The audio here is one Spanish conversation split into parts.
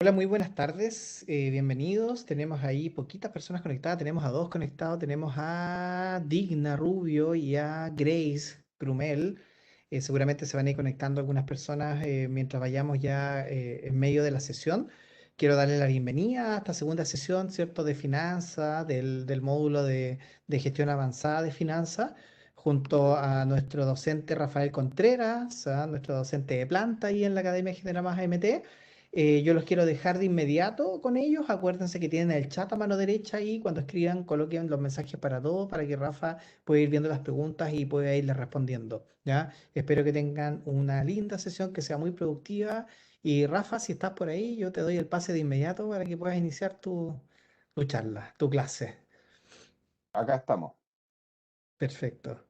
Hola, muy buenas tardes, bienvenidos. Tenemos ahí poquitas personas conectadas, tenemos a dos conectados, tenemos a Digna Rubio y a Grace Grumel. Seguramente se van a ir conectando algunas personas mientras vayamos ya en medio de la sesión. Quiero darle la bienvenida a esta segunda sesión, ¿cierto?, de finanzas, del módulo de gestión avanzada de finanzas, junto a nuestro docente Rafael Contreras, a nuestro docente de planta ahí en la Academia General Más AMT. Yo los quiero dejar de inmediato con ellos. Acuérdense que tienen el chat a mano derecha ahí. Cuando escriban, coloquen los mensajes para todos para que Rafa pueda ir viendo las preguntas y pueda irles respondiendo. ¿Ya? Espero que tengan una linda sesión, que sea muy productiva. Y Rafa, si estás por ahí, yo te doy el pase de inmediato para que puedas iniciar tu charla, tu clase. Acá estamos, Perfecto.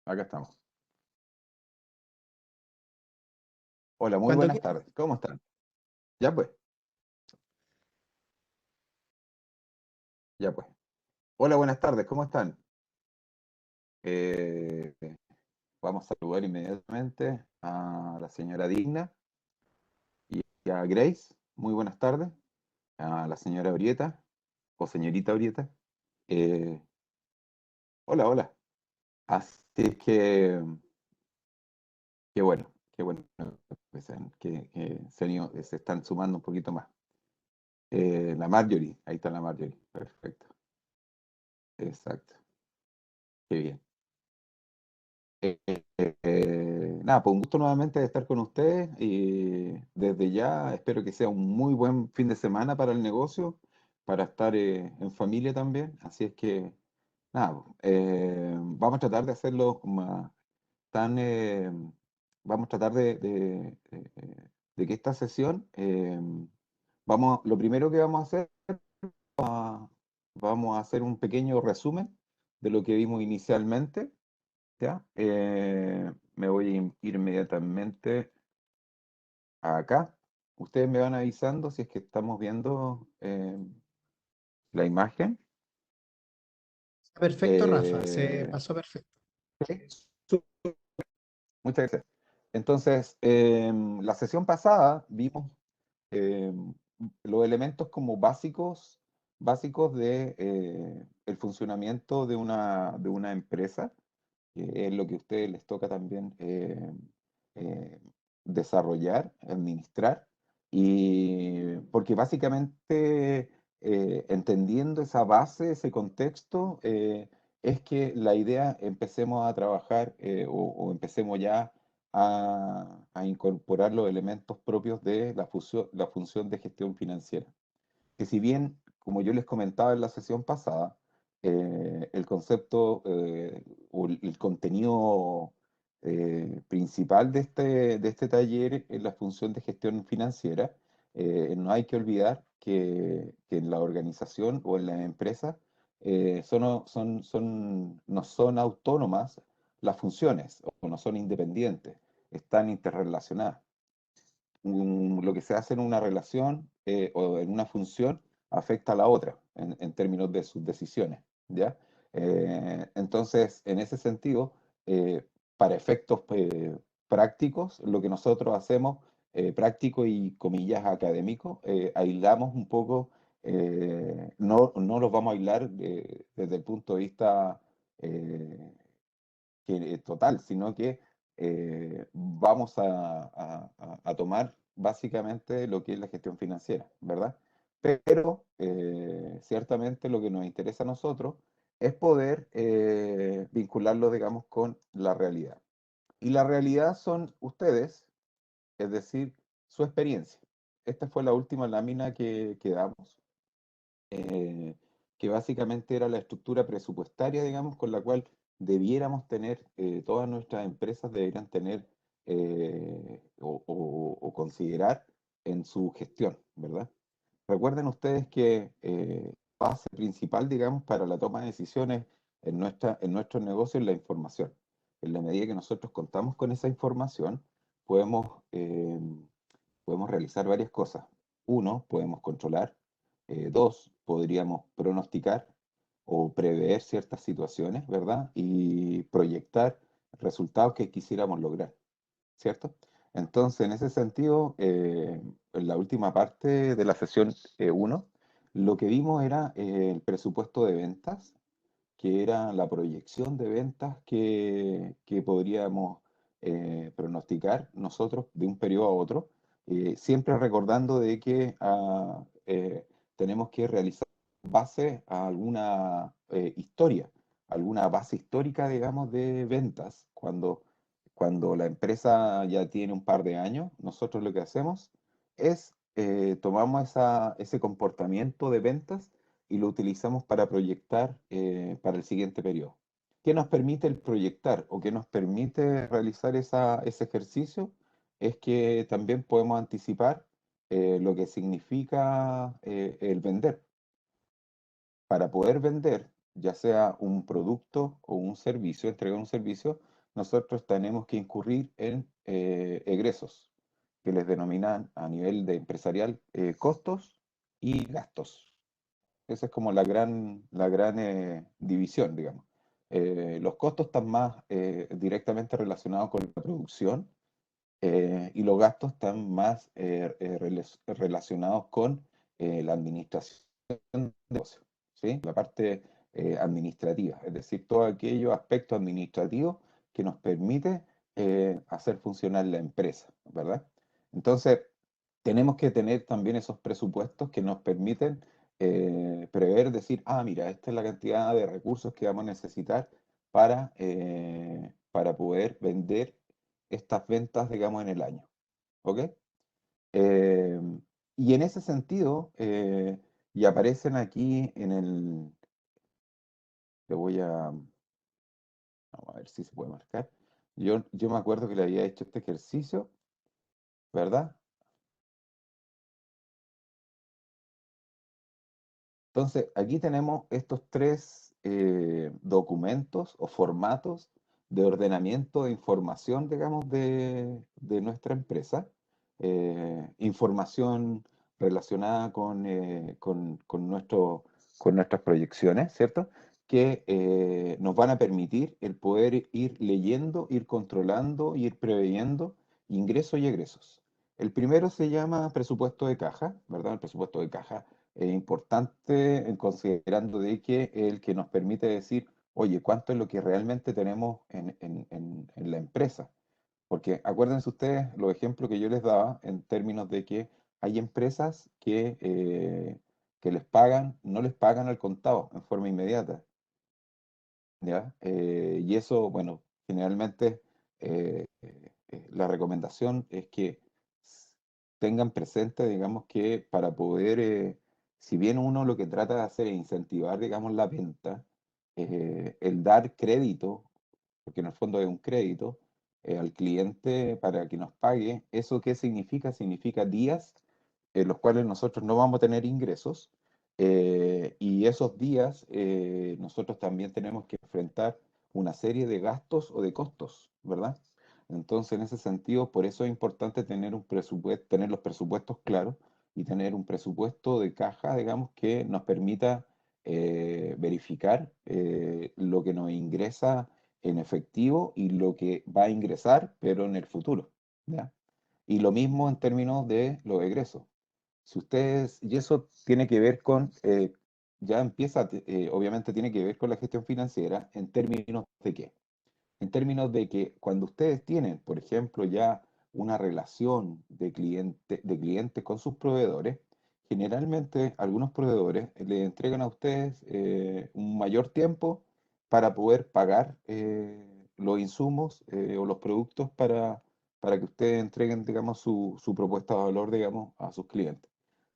acá estamos. Hola, muy Cuando buenas quieras. tardes. ¿Cómo están? Ya pues, ya pues. Hola, buenas tardes. ¿Cómo están? Eh, Vamos a saludar inmediatamente a la señora Digna y a Grace. Muy buenas tardes. A la señora Orieta o señorita Orieta. Eh, Hola, hola. Así es qué bueno que se están sumando un poquito más. La Marjorie, ahí está la Marjorie. Perfecto, exacto. Qué bien. Nada, pues un gusto nuevamente de estar con ustedes y desde ya espero que sea un muy buen fin de semana para el negocio, para estar en familia también. Así es que, nada, vamos a tratar de hacerlo tan, vamos a tratar de que esta sesión, lo primero que vamos a hacer, vamos a hacer un pequeño resumen de lo que vimos inicialmente. ¿Ya? Me voy a ir inmediatamente acá. Ustedes me van avisando si es que estamos viendo la imagen. Perfecto, Rafa. Se Eh, pasó perfecto. sí, muchas gracias. Entonces, la sesión pasada vimos los elementos como básicos de el funcionamiento de una empresa, que es lo que a ustedes les toca también eh, desarrollar, administrar, y porque básicamente entendiendo esa base, ese contexto, es que la idea empecemos a trabajar o empecemos ya a incorporar los elementos propios de la función de gestión financiera. Que si bien, como yo les comentaba en la sesión pasada, el concepto o el contenido principal de este taller es la función de gestión financiera, no hay que olvidar que en la organización o en la empresa no son autónomas las funciones o no son independientes, están interrelacionadas. Lo que se hace en una relación o en una función afecta a la otra en términos de sus decisiones, ¿ya? Entonces, en ese sentido, para efectos prácticos, lo que nosotros hacemos, práctico y comillas académico, aislamos un poco, no los vamos a aislar desde el punto de vista total, sino que vamos a tomar básicamente lo que es la gestión financiera, ¿verdad? Pero ciertamente lo que nos interesa a nosotros es poder vincularlo, digamos, con la realidad. Y la realidad son ustedes, es decir, su experiencia. Esta fue la última lámina que damos, eh, que básicamente era la estructura presupuestaria, digamos, con la cual debiéramos tener, todas nuestras empresas deberían tener o considerar en su gestión, ¿verdad? Recuerden ustedes que la base principal, digamos, para la toma de decisiones en nuestro negocio es la información. En la medida que nosotros contamos con esa información, podemos, podemos realizar varias cosas. Uno, podemos controlar. Dos, podríamos pronosticar o prever ciertas situaciones, ¿verdad? Y proyectar resultados que quisiéramos lograr, ¿cierto? Entonces, en ese sentido, en la última parte de la sesión 1, lo que vimos era el presupuesto de ventas, que era la proyección de ventas que podríamos pronosticar nosotros de un periodo a otro, siempre recordando de que tenemos que realizar base a alguna historia, alguna base histórica, digamos, de ventas. Cuando la empresa ya tiene un par de años, nosotros lo que hacemos es tomamos ese comportamiento de ventas y lo utilizamos para proyectar para el siguiente periodo. ¿Qué nos permite el proyectar o qué nos permite realizar ese ejercicio? Es que también podemos anticipar lo que significa el vender. Para poder vender, ya sea un producto o un servicio, entregar un servicio, nosotros tenemos que incurrir en egresos, que les denominan a nivel de empresarial costos y gastos. Esa es como la gran división, digamos. Los costos están más directamente relacionados con la producción y los gastos están más relacionados con la administración del negocio, ¿sí? La parte administrativa, es decir, todo aquello aspecto administrativo que nos permite hacer funcionar la empresa, ¿verdad? Entonces, tenemos que tener también esos presupuestos que nos permiten prever, decir, ah, mira, esta es la cantidad de recursos que vamos a necesitar para poder vender estas ventas, digamos, en el año. ¿Ok? Eh, y en ese sentido, y aparecen aquí le voy vamos a ver si se puede marcar. Yo me acuerdo que le había hecho este ejercicio, ¿verdad? Entonces, aquí tenemos estos tres documentos o formatos de ordenamiento de información, digamos, de nuestra empresa. Información relacionada con nuestras proyecciones, ¿cierto? Que nos van a permitir el poder ir leyendo, ir controlando, ir preveyendo ingresos y egresos. El primero se llama presupuesto de caja, ¿verdad? El presupuesto de caja importante en considerando de que el que nos permite decir, oye, ¿cuánto es lo que realmente tenemos en la empresa? Porque acuérdense ustedes los ejemplos que yo les daba en términos de que hay empresas que no les pagan al contado en forma inmediata, ¿ya? Y eso, bueno, generalmente la recomendación es que s- tengan presente, digamos, que para poder, si bien uno lo que trata de hacer es incentivar, digamos, la venta, el dar crédito, porque en el fondo es un crédito, al cliente para que nos pague, ¿eso qué significa? Significa días en los cuales nosotros no vamos a tener ingresos y esos días nosotros también tenemos que enfrentar una serie de gastos o de costos, ¿verdad? Entonces, en ese sentido, por eso es importante tener un presupuesto, tener los presupuestos claros y tener un presupuesto de caja, digamos, que nos permita verificar lo que nos ingresa en efectivo y lo que va a ingresar, pero en el futuro, ¿ya? Y lo mismo en términos de los egresos. Si ustedes, y eso tiene que ver con, ya empieza, obviamente tiene que ver con la gestión financiera en términos de qué. En términos de que cuando ustedes tienen, por ejemplo, ya una relación de cliente con sus proveedores, generalmente algunos proveedores le entregan a ustedes un mayor tiempo para poder pagar los insumos o los productos para que ustedes entreguen, digamos, su propuesta de valor, digamos, a sus clientes.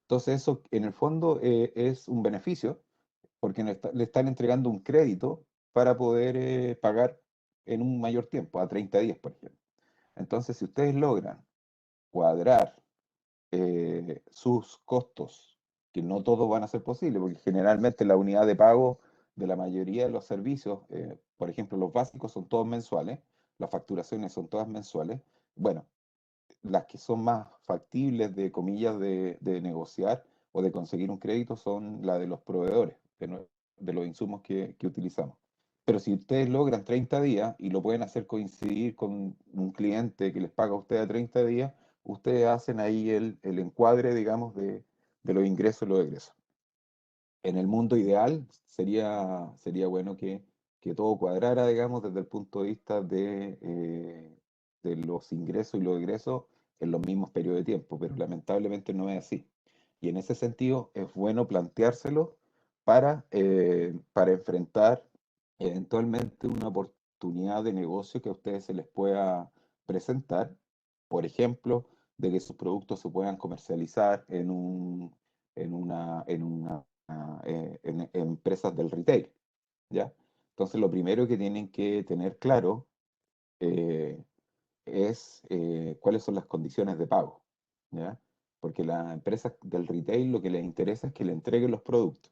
Entonces eso en el fondo es un beneficio porque le están entregando un crédito para poder pagar en un mayor tiempo, a 30 días, por ejemplo. Entonces, si ustedes logran cuadrar sus costos, que no todos van a ser posibles, porque generalmente la unidad de pago de la mayoría de los servicios, por ejemplo, los básicos son todos mensuales, las facturaciones son todas mensuales. Bueno, las que son más factibles, de comillas, de negociar o de conseguir un crédito son las de los proveedores, de los insumos que utilizamos. Pero si ustedes logran 30 días y lo pueden hacer coincidir con un cliente que les paga a ustedes a 30 días, ustedes hacen ahí el encuadre, digamos, de los ingresos y los egresos. En el mundo ideal sería bueno que todo cuadrara, digamos, desde el punto de vista de los ingresos y los egresos en los mismos periodos de tiempo, pero lamentablemente no es así. Y en ese sentido es bueno planteárselo para enfrentar eventualmente una oportunidad de negocio que a ustedes se les pueda presentar, por ejemplo, de que sus productos se puedan comercializar en empresas del retail, ¿ya? Entonces, lo primero que tienen que tener claro eh, es cuáles son las condiciones de pago, ¿ya? Porque las empresas del retail lo que les interesa es que le entreguen los productos.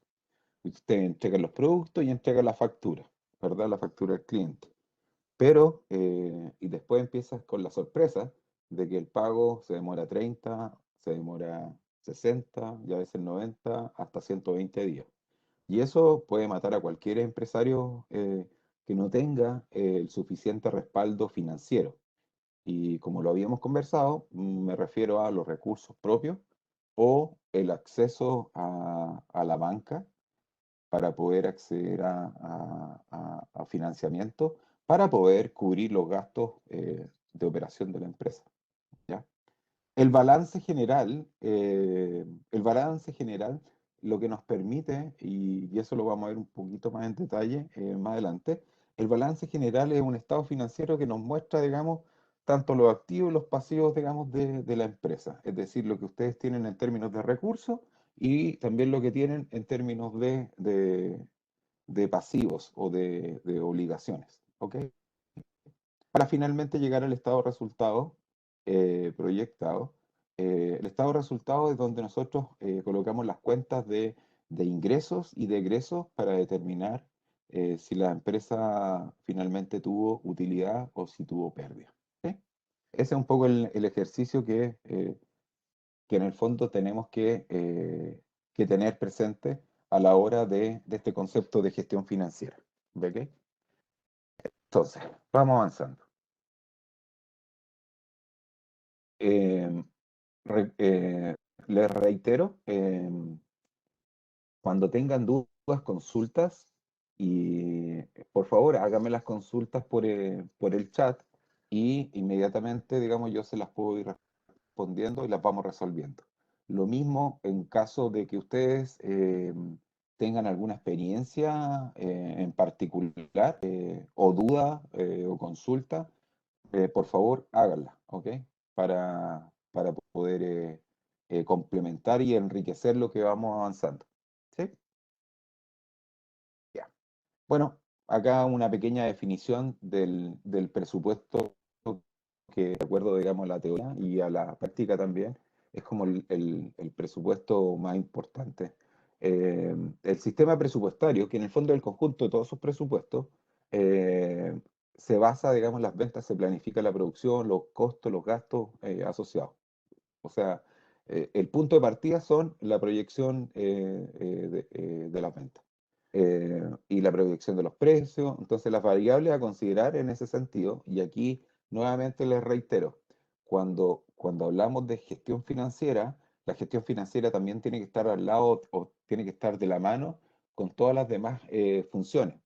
Y usted entrega los productos y entrega la factura, ¿verdad? La factura al cliente. Pero, y después empiezas con la sorpresa de que el pago se demora 30, se demora 60 y a veces 90, hasta 120 días. Y eso puede matar a cualquier empresario que no tenga el suficiente respaldo financiero. Y como lo habíamos conversado, me refiero a los recursos propios o el acceso a la banca para poder acceder a financiamiento para poder cubrir los gastos de operación de la empresa, ¿ya? El balance general lo que nos permite, y eso lo vamos a ver un poquito más en detalle más adelante, el balance general es un estado financiero que nos muestra, digamos, tanto los activos y los pasivos, digamos, de la empresa, es decir, lo que ustedes tienen en términos de recursos y también lo que tienen en términos de pasivos o de obligaciones, ¿ok? Para finalmente llegar al estado de resultado proyectado. El estado de resultado es donde nosotros colocamos las cuentas de ingresos y de egresos para determinar si la empresa finalmente tuvo utilidad o si tuvo pérdida. ¿Ok? Ese es un poco el ejercicio que en el fondo tenemos que tener presente a la hora de este concepto de gestión financiera. ¿Ok? Entonces, vamos avanzando. Eh, eh, les reitero, cuando tengan dudas, consultas, y por favor háganme las consultas por el chat y inmediatamente, digamos, yo se las puedo ir respondiendo y las vamos resolviendo. Lo mismo en caso de que ustedes tengan alguna experiencia en particular o duda o consulta, por favor, háganla, ¿ok? Para poder complementar y enriquecer lo que vamos avanzando. ¿Sí? Ya. Bueno, acá una pequeña definición del presupuesto que, de acuerdo, digamos, a la teoría y a la práctica también, es como el presupuesto más importante. El sistema presupuestario, que en el fondo es el conjunto de todos sus presupuestos, eh, se basa, digamos, en las ventas, se planifica la producción, los costos, los gastos asociados. O sea, el punto de partida son la proyección de las ventas y la proyección de los precios. Entonces, las variables a considerar en ese sentido, y aquí nuevamente les reitero, cuando hablamos de gestión financiera, la gestión financiera también tiene que estar al lado o tiene que estar de la mano con todas las demás funciones.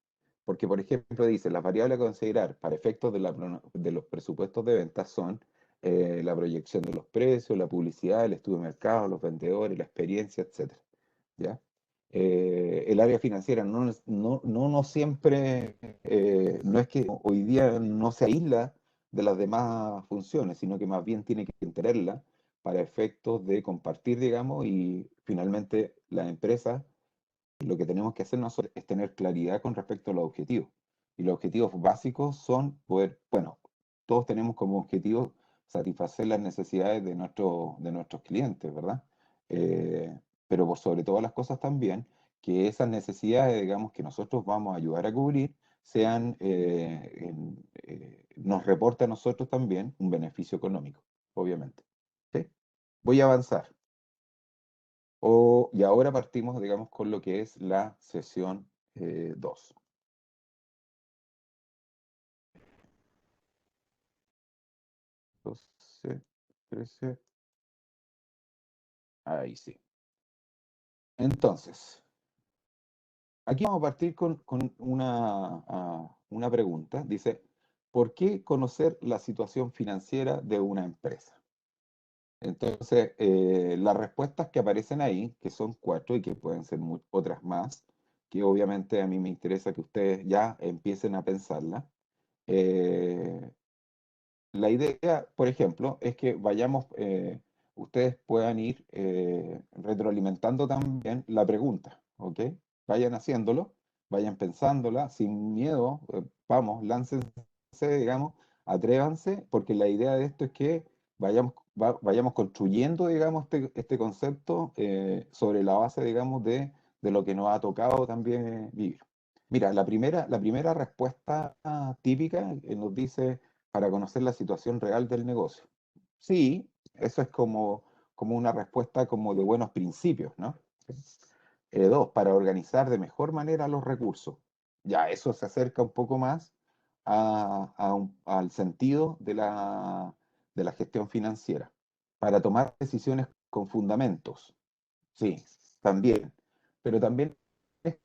Porque, por ejemplo, dice, las variables a considerar para efectos de los presupuestos de ventas son la proyección de los precios, la publicidad, el estudio de mercado, los vendedores, la experiencia, etcétera. ¿Ya? El área financiera no siempre, no es que hoy día no se aísla de las demás funciones, sino que más bien tiene que entenderla para efectos de compartir, digamos, y finalmente la empresa, lo que tenemos que hacer nosotros es tener claridad con respecto a los objetivos. Y los objetivos básicos son poder, bueno, todos tenemos como objetivo satisfacer las necesidades de nuestros clientes, ¿verdad? Eh, pero por sobre todas las cosas también, que esas necesidades, digamos, que nosotros vamos a ayudar a cubrir, nos reporte a nosotros también un beneficio económico, obviamente. ¿Sí? Voy a avanzar. Y ahora partimos, digamos, con lo que es la sesión 2. 13. Ahí sí. Entonces, aquí vamos a partir con una pregunta. Dice, ¿por qué conocer la situación financiera de una empresa? Entonces, las respuestas que aparecen ahí, que son cuatro y que pueden ser otras más, que obviamente a mí me interesa que ustedes ya empiecen a pensarlas. eh, la idea, por ejemplo, es que vayamos, ustedes puedan ir retroalimentando también la pregunta, ¿ok? Vayan haciéndolo, vayan pensándola sin miedo, vamos, láncense, digamos, atrévanse, porque la idea de esto es que vayamos construyendo, digamos, este concepto sobre la base, digamos, de lo que nos ha tocado también vivir. Mira, la primera respuesta típica nos dice para conocer la situación real del negocio. Sí, eso es como una respuesta como de buenos principios, ¿no? Dos, para organizar de mejor manera los recursos. Ya, eso se acerca un poco más al sentido de la gestión financiera. Para tomar decisiones con fundamentos. Sí, también. Pero también es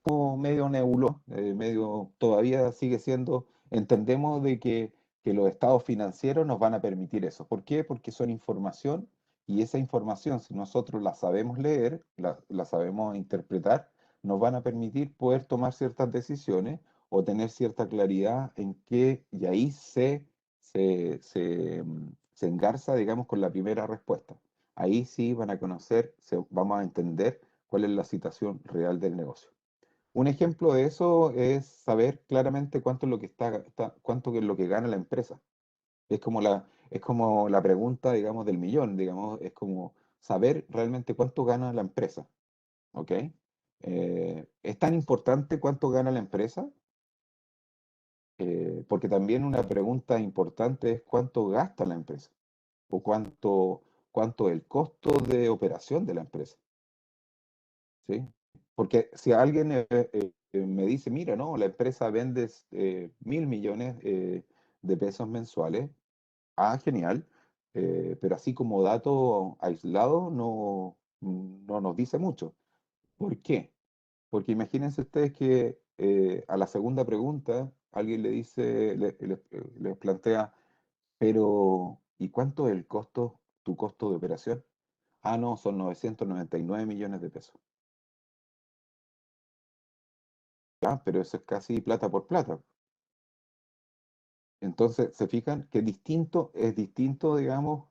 como medio nebuloso, medio todavía sigue siendo, entendemos de que los estados financieros nos van a permitir eso. ¿Por qué? Porque son información y esa información, si nosotros la sabemos leer, la sabemos interpretar, nos van a permitir poder tomar ciertas decisiones o tener cierta claridad en qué, y ahí se engarza, digamos, con la primera respuesta. Ahí sí van a conocer, vamos a entender cuál es la situación real del negocio. Un ejemplo de eso es saber claramente cuánto es lo que cuánto es lo que gana la empresa. Es como la pregunta, digamos, del millón, digamos, es como saber realmente cuánto gana la empresa, ¿ok? ¿Es tan importante cuánto gana la empresa? Porque también una pregunta importante es cuánto gasta la empresa o cuánto es el costo de operación de la empresa. ¿Sí? Porque si alguien me dice, mira, no, la empresa vende 1.000 millones de pesos mensuales, genial, pero así como dato aislado no nos dice mucho. ¿Por qué? Porque imagínense ustedes que a la segunda pregunta alguien le dice, les plantea, pero ¿y cuánto es el costo, tu costo de operación? Ah, no, son 999 millones de pesos. Ah, pero eso es casi plata por plata. Entonces, se fijan que es distinto, digamos,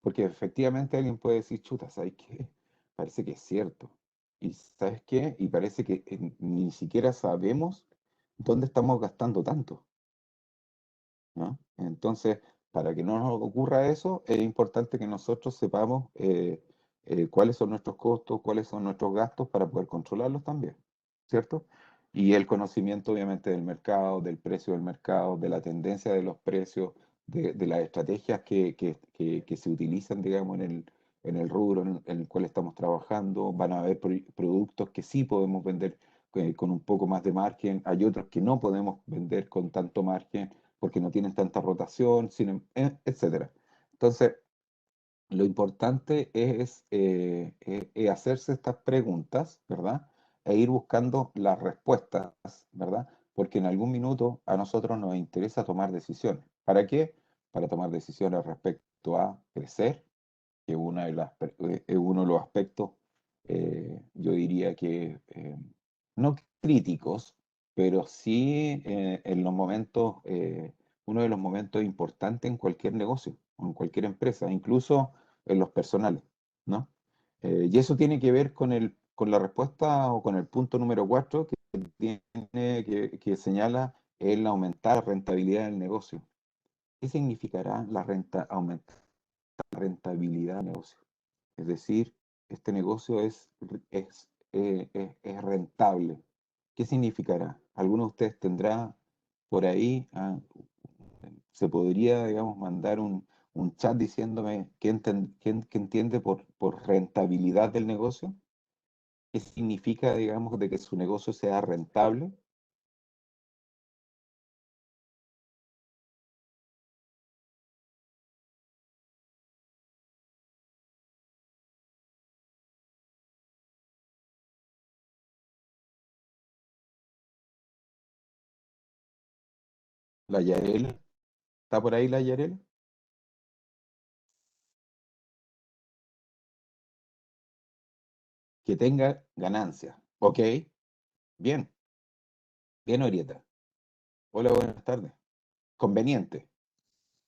porque efectivamente alguien puede decir, chuta, ¿sabes qué? Parece que es cierto. ¿Y sabes qué? Y parece que ni siquiera sabemos dónde estamos gastando tanto, ¿no? Entonces, para que no nos ocurra eso, es importante que nosotros sepamos cuáles son nuestros costos, cuáles son nuestros gastos para poder controlarlos también, ¿cierto? Y el conocimiento, obviamente, del mercado, del precio del mercado, de la tendencia de los precios, de las estrategias que se utilizan, digamos, en el rubro en el cual estamos trabajando. Van a haber productos que sí podemos vender con un poco más de margen, hay otros que no podemos vender con tanto margen porque no tienen tanta rotación, etcétera. Entonces, lo importante es hacerse estas preguntas, ¿verdad? E ir buscando las respuestas, ¿verdad? Porque en algún minuto a nosotros nos interesa tomar decisiones. ¿Para qué? Para tomar decisiones respecto a crecer, que es uno de los aspectos, yo diría que no críticos, pero sí en los momentos, uno de los momentos importantes en cualquier negocio, o en cualquier empresa, incluso en los personales, ¿no? Y eso tiene que ver con la respuesta o con el punto número 4 que señala el aumentar la rentabilidad del negocio. ¿Qué significará aumentar la rentabilidad del negocio? Es decir, este negocio es rentable. ¿Qué significará? ¿Alguno de ustedes tendrá por ahí, se podría, digamos, mandar un chat diciéndome qué entiende por rentabilidad del negocio? ¿Qué significa, digamos, de que su negocio sea rentable? La Yarel, ¿está por ahí la Yarel? Que tenga ganancia. Ok, bien, bien, Orieta. Hola, buenas tardes. Conveniente,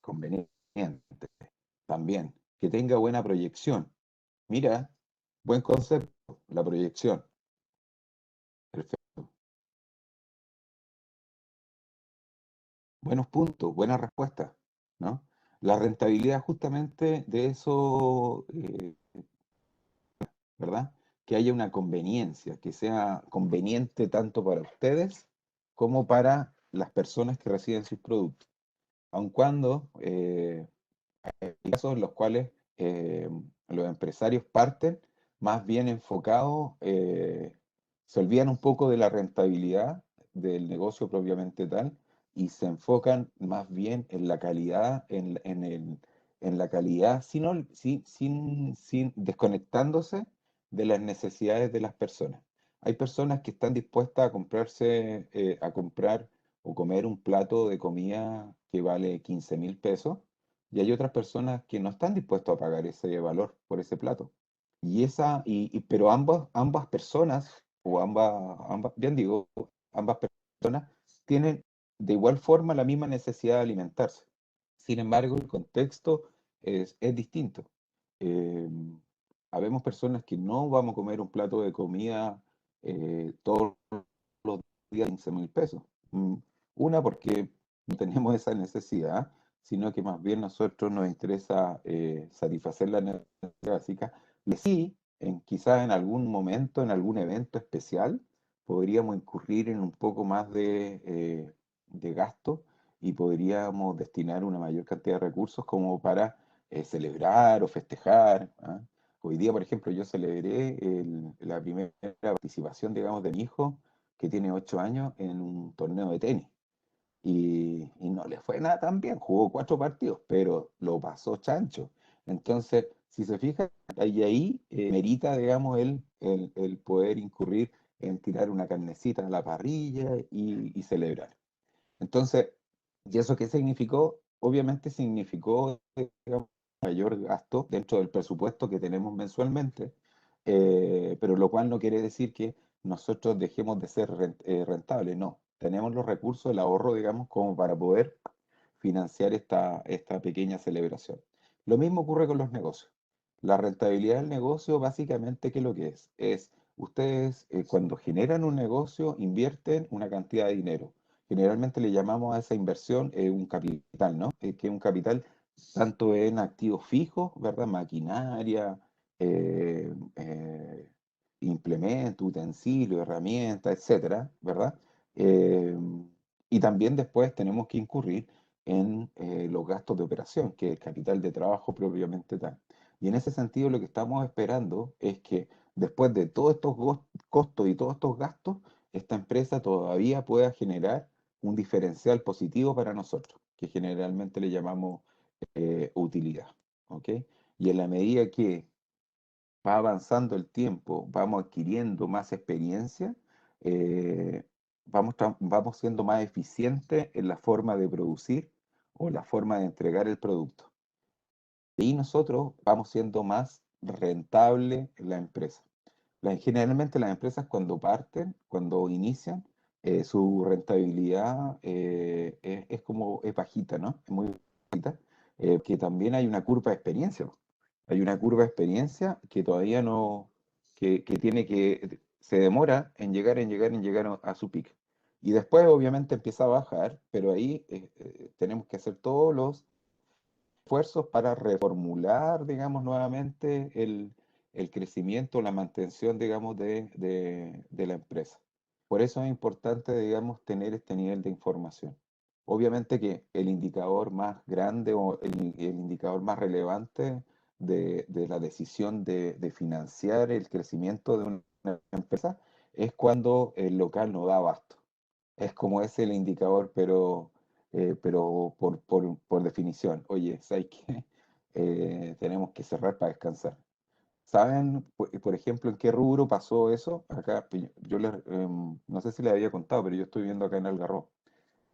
conveniente. También, que tenga buena proyección. Mira, buen concepto, la proyección. Perfecto. Buenos puntos, buenas respuestas, ¿no? La rentabilidad justamente de eso, ¿verdad? Que haya una conveniencia, que sea conveniente tanto para ustedes como para las personas que reciben sus productos. Aun cuando hay casos en los cuales eh, los empresarios parten más bien enfocados, se olvidan un poco de la rentabilidad del negocio propiamente tal y se enfocan más bien en la calidad, en la calidad, sin desconectándose de las necesidades de las personas. Hay personas que están dispuestas a comprarse, a comprar o comer un plato de comida que vale 15.000 pesos y hay otras personas que no están dispuestos a pagar ese valor por ese plato. Pero ambas personas, o bien digo, ambas personas tienen de igual forma la misma necesidad de alimentarse. Sin embargo, el contexto es distinto. Eh, Habemos personas que no vamos a comer un plato de comida todos los días 15.000 pesos. Una, porque no tenemos esa necesidad, sino que más bien nosotros nos interesa satisfacer la necesidad básica. Y sí, quizás en algún momento, en algún evento especial, podríamos incurrir en un poco más de gasto y podríamos destinar una mayor cantidad de recursos como para celebrar o festejar. ¿Ah? Hoy día, por ejemplo, yo celebré la primera participación, digamos, de mi hijo, que tiene 8 años, en un torneo de tenis. Y no le fue nada tan bien, jugó 4 partidos, pero lo pasó chancho. Entonces, si se fijan, ahí merita, digamos, el poder incurrir en tirar una carnecita a la parrilla y celebrar. Entonces, ¿y eso qué significó? Obviamente significó, digamos, mayor gasto dentro del presupuesto que tenemos mensualmente, pero lo cual no quiere decir que nosotros dejemos de ser rentables, no. Tenemos los recursos, el ahorro, digamos, como para poder financiar esta pequeña celebración. Lo mismo ocurre con los negocios. La rentabilidad del negocio, básicamente, ¿qué es lo que es? Es, ustedes cuando generan un negocio, invierten una cantidad de dinero. Generalmente le llamamos a esa inversión un capital, ¿no? Que es un capital tanto en activos fijos, ¿verdad? Maquinaria, eh, eh, implementos, utensilios, herramientas, etcétera, ¿verdad? Eh, y también después tenemos que incurrir en los gastos de operación, que es el capital de trabajo propiamente tal. Y en ese sentido lo que estamos esperando es que después de todos estos costos y todos estos gastos, esta empresa todavía pueda generar un diferencial positivo para nosotros, que generalmente le llamamos utilidad. ¿Ok? Y en la medida que va avanzando el tiempo, vamos adquiriendo más experiencia, eh, vamos siendo más eficientes en la forma de producir o la forma de entregar el producto. Y nosotros vamos siendo más rentable en la empresa. Generalmente las empresas cuando parten, cuando inician, su rentabilidad es bajita, ¿no? Es muy bajita, que también hay una curva de experiencia. Hay una curva de experiencia que todavía no, que tiene que, se demora en llegar a su pico. Y después obviamente empieza a bajar, pero ahí tenemos que hacer todos los esfuerzos para reformular, digamos, nuevamente el crecimiento, la mantención, digamos, de la empresa. Por eso es importante, digamos, tener este nivel de información. Obviamente que el indicador más grande o el indicador más relevante de la decisión de financiar el crecimiento de una empresa es cuando el local no da abasto. Es como ese el indicador, pero por definición. Oye, ¿sabes qué? Tenemos que cerrar para descansar. ¿Saben, por ejemplo, en qué rubro pasó eso? Acá, no sé si les había contado, pero yo estoy viendo acá en Algarrobo.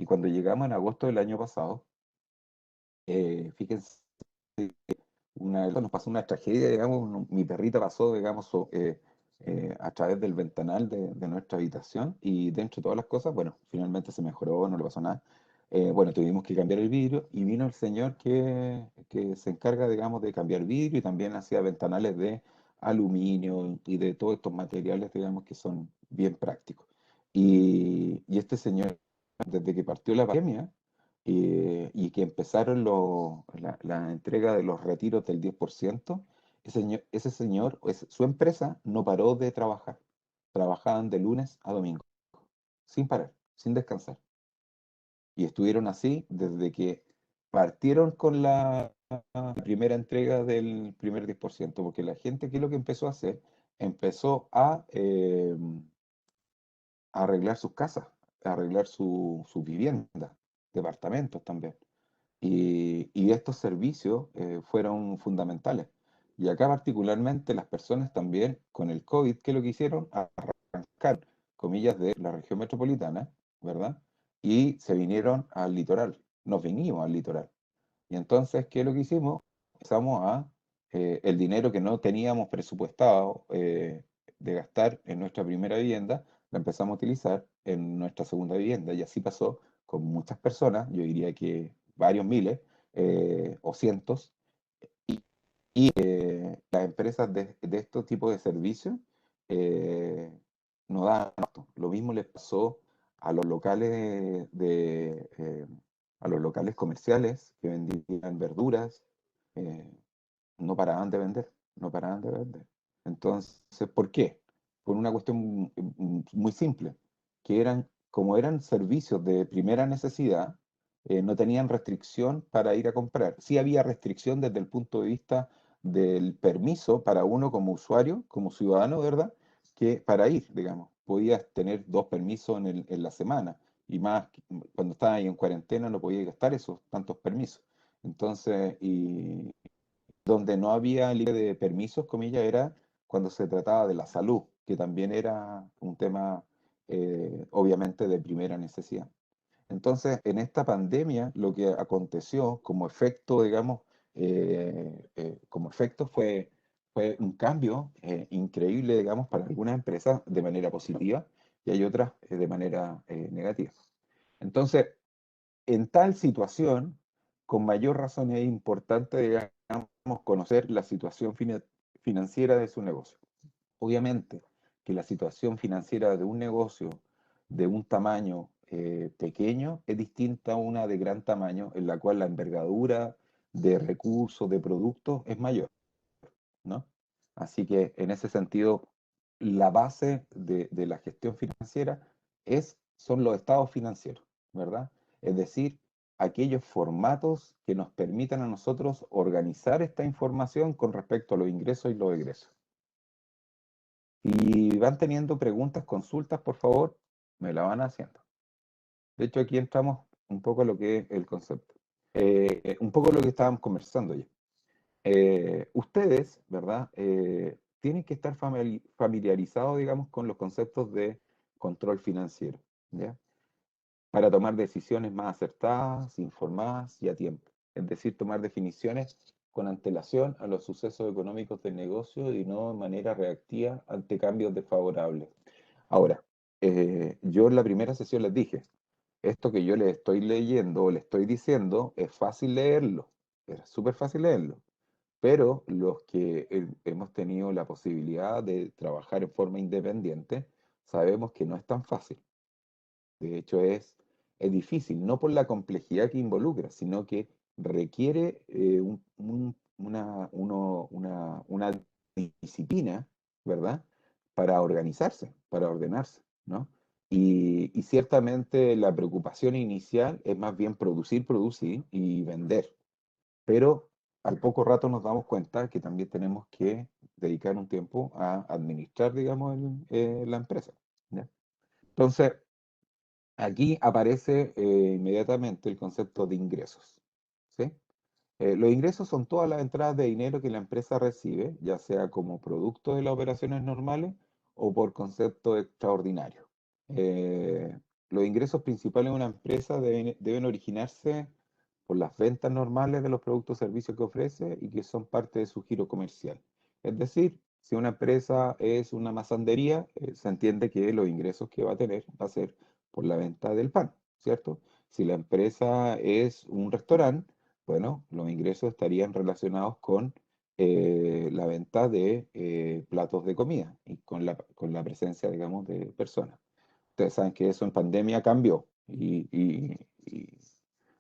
Y cuando llegamos en agosto del año pasado, fíjense, nos pasó una tragedia, digamos, mi perrita pasó, digamos, a través del ventanal de nuestra habitación y dentro de todas las cosas, bueno, finalmente se mejoró, no le pasó nada. Bueno, tuvimos que cambiar el vidrio y vino el señor que se encarga, digamos, de cambiar vidrio y también hacía ventanales de aluminio y de todos estos materiales, digamos, que son bien prácticos. Y este señor, desde que partió la pandemia, y que empezaron la entrega de los retiros del 10%, ese señor, su empresa no paró de trabajar. Trabajaban de lunes a domingo, sin parar, sin descansar. Y estuvieron así desde que partieron con la primera entrega del primer 10%, porque la gente, ¿qué es lo que empezó a hacer? Empezó a arreglar sus casas, a arreglar sus viviendas, departamentos también. Y estos servicios fueron fundamentales. Y acá particularmente las personas también con el COVID, ¿qué es lo que hicieron? Arrancar, comillas, de la región metropolitana, ¿verdad? Y se vinieron al litoral, nos vinimos al litoral. Y entonces, ¿qué es lo que hicimos? Empezamos el dinero que no teníamos presupuestado de gastar en nuestra primera vivienda, la empezamos a utilizar en nuestra segunda vivienda. Y así pasó con muchas personas, yo diría que varios miles o cientos, las empresas de estos tipos de servicios eh, no dan abasto. Lo mismo les pasó a los locales a los locales comerciales que vendían verduras, eh, no paraban de vender, no paraban de vender. Entonces, ¿por qué? Por una cuestión muy simple, que como eran servicios de primera necesidad, no tenían restricción para ir a comprar. Sí había restricción desde el punto de vista del permiso para uno como usuario, como ciudadano, ¿verdad? Que para ir, digamos, podías tener 2 permisos en la semana y más, cuando estabas ahí en cuarentena no podías gastar esos tantos permisos. Entonces, donde no había libre de permisos, comillas, era cuando se trataba de la salud, que también era un tema obviamente de primera necesidad. Entonces, en esta pandemia, lo que aconteció como efecto, digamos, como efecto fue un cambio increíble, digamos, para algunas empresas de manera positiva y hay otras de manera negativa. Entonces, en tal situación, con mayor razón es importante, digamos, conocer la situación financiera de su negocio. Obviamente que la situación financiera de un negocio de un tamaño pequeño es distinta a una de gran tamaño, en la cual la envergadura de recursos, de productos es mayor, ¿no? Así que en ese sentido, la base de la gestión financiera son los estados financieros, ¿verdad? Es decir, aquellos formatos que nos permitan a nosotros organizar esta información con respecto a los ingresos y los egresos. Si van teniendo preguntas, consultas, por favor, me la van haciendo. De hecho, aquí entramos un poco a lo que es el concepto. Un poco lo que estábamos conversando ya. Ustedes, ¿verdad? Tienen que estar familiarizados, digamos, con los conceptos de control financiero, ¿ya? Para tomar decisiones más acertadas, informadas y a tiempo. Es decir, tomar definiciones con antelación a los sucesos económicos del negocio y no de manera reactiva ante cambios desfavorables. Ahora, yo en la primera sesión les dije, esto que yo les estoy leyendo o les estoy diciendo es fácil leerlo, es súper fácil leerlo, pero los que hemos tenido la posibilidad de trabajar en forma independiente, sabemos que no es tan fácil. De hecho, es difícil, no por la complejidad que involucra, sino que requiere una disciplina, ¿verdad? Para organizarse, para ordenarse, ¿no? Y ciertamente la preocupación inicial es más bien producir, producir y vender. Pero al poco rato nos damos cuenta que también tenemos que dedicar un tiempo a administrar, digamos, la empresa, ¿ya? Entonces, aquí aparece inmediatamente el concepto de ingresos, ¿sí? Los ingresos son todas las entradas de dinero que la empresa recibe, ya sea como producto de las operaciones normales o por concepto extraordinario. Eh, los ingresos principales de una empresa deben originarse por las ventas normales de los productos o servicios que ofrece y que son parte de su giro comercial. Es decir, si una empresa es una masandería, se entiende que los ingresos que va a tener va a ser por la venta del pan, ¿cierto? Si la empresa es un restaurante, bueno, los ingresos estarían relacionados con la venta de platos de comida y con la presencia, digamos, de personas. Ustedes saben que eso en pandemia cambió y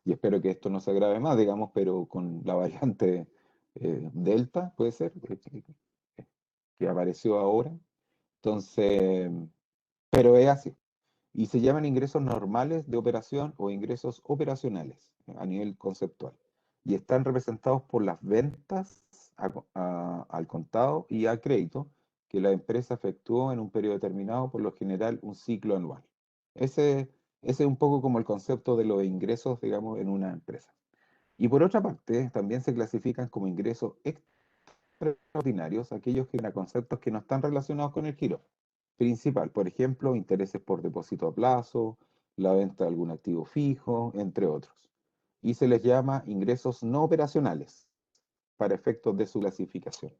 espero que esto no se agrave más, digamos, pero con la variante Delta, puede ser, que apareció ahora. Entonces, pero es así. Y se llaman ingresos normales de operación o ingresos operacionales a nivel conceptual. Y están representados por las ventas al contado y a crédito que la empresa efectuó en un periodo determinado, por lo general un ciclo anual. Ese, ese es un poco como el concepto de los ingresos, digamos, en una empresa. Y por otra parte, también se clasifican como ingresos extraordinarios aquellos que a conceptos que no están relacionados con el giro principal, por ejemplo, intereses por depósito a plazo, la venta de algún activo fijo, entre otros. Y se les llama ingresos no operacionales para efectos de su clasificación.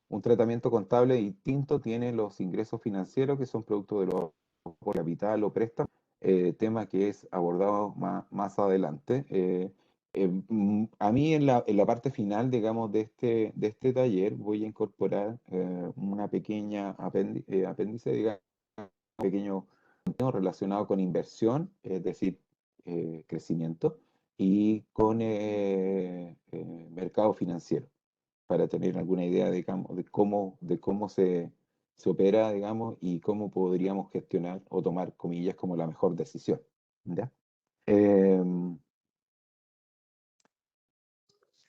Un tratamiento contable distinto tiene los ingresos financieros que son producto de los por capital o préstamo, tema que es abordado más adelante. A mí en la parte final, digamos, de este taller voy a incorporar una pequeña apéndice, digamos, un pequeño contenido relacionado con inversión, es decir, crecimiento, y con mercado financiero para tener alguna idea, digamos, de cómo se opera, digamos, y cómo podríamos gestionar o tomar, comillas, como la mejor decisión. ¿Ya? Em,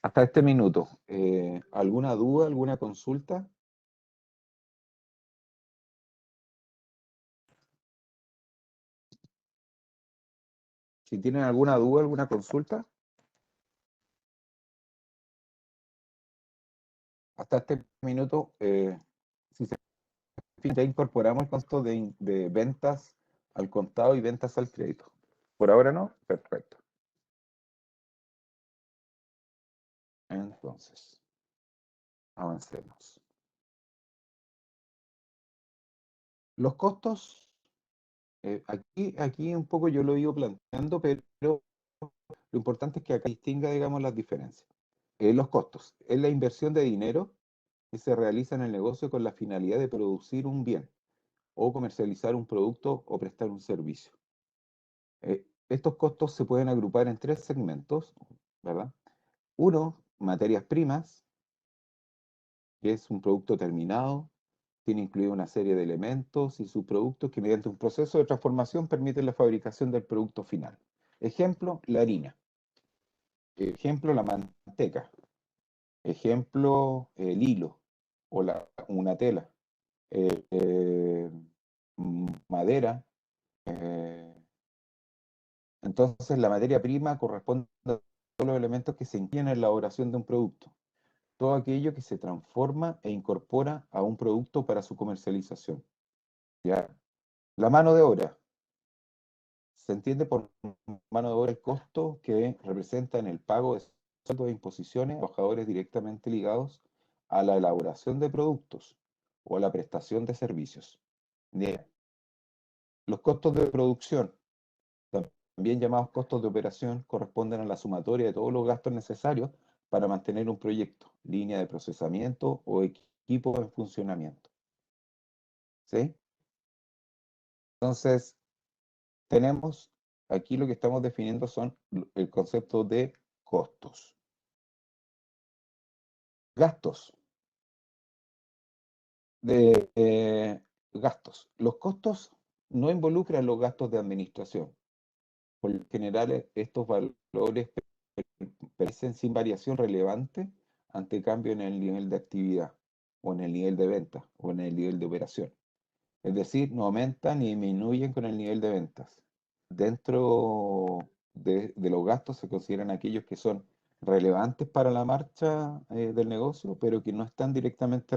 Hasta este minuto, ¿alguna duda, alguna consulta? Si tienen alguna duda, alguna consulta, hasta este minuto, si se fijan, ya incorporamos el concepto de ventas al contado y ventas al crédito. ¿Por ahora no? Perfecto. Entonces, avancemos. Los costos, aquí un poco yo lo he ido planteando, pero lo importante es que acá distinga, digamos, las diferencias. Los costos es la inversión de dinero que se realiza en el negocio con la finalidad de producir un bien o comercializar un producto o prestar un servicio. Estos costos se pueden agrupar en tres segmentos, ¿verdad? Uno, materias primas, que es un producto terminado, tiene incluida una serie de elementos y subproductos que mediante un proceso de transformación permiten la fabricación del producto final. Ejemplo, la harina. Ejemplo, la manteca. Ejemplo, el hilo o una tela. Eh, eh, Madera. eh, entonces, la materia prima corresponde a todos los elementos que se incluyen en la elaboración de un producto. Todo aquello que se transforma e incorpora a un producto para su comercialización. ¿Ya? La mano de obra. Se entiende por mano de obra el costo que representa en el pago de sueldos e imposiciones a trabajadores directamente ligados a la elaboración de productos o a la prestación de servicios. Bien. Los costos de producción, también llamados costos de operación, corresponden a la sumatoria de todos los gastos necesarios para mantener un proyecto, línea de procesamiento o equipo en funcionamiento. ¿Sí? Entonces, tenemos aquí lo que estamos definiendo son el concepto de costos. Gastos. Gastos. Los costos no involucran los gastos de administración. Por lo general, estos valores permanecen sin variación relevante ante cambio en el nivel de actividad, o en el nivel de venta, o en el nivel de operación. Es decir, no aumentan ni disminuyen con el nivel de ventas. Dentro de los gastos se consideran aquellos que son relevantes para la marcha del negocio, pero que no están directamente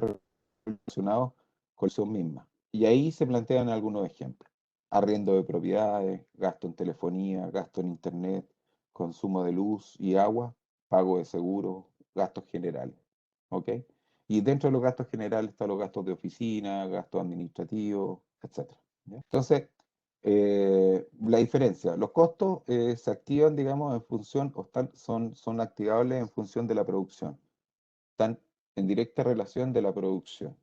relacionados con la acción misma. Y ahí se plantean algunos ejemplos. arriendo de propiedades, gasto en telefonía, gasto en internet, consumo de luz y agua, pago de seguro, gastos generales. ¿Ok? Y dentro de los gastos generales están los gastos de oficina, gastos administrativos, etcétera. ¿Ya? Entonces, la diferencia, los costos se activan, digamos, en función, son activables en función de la producción, están en directa relación de la producción.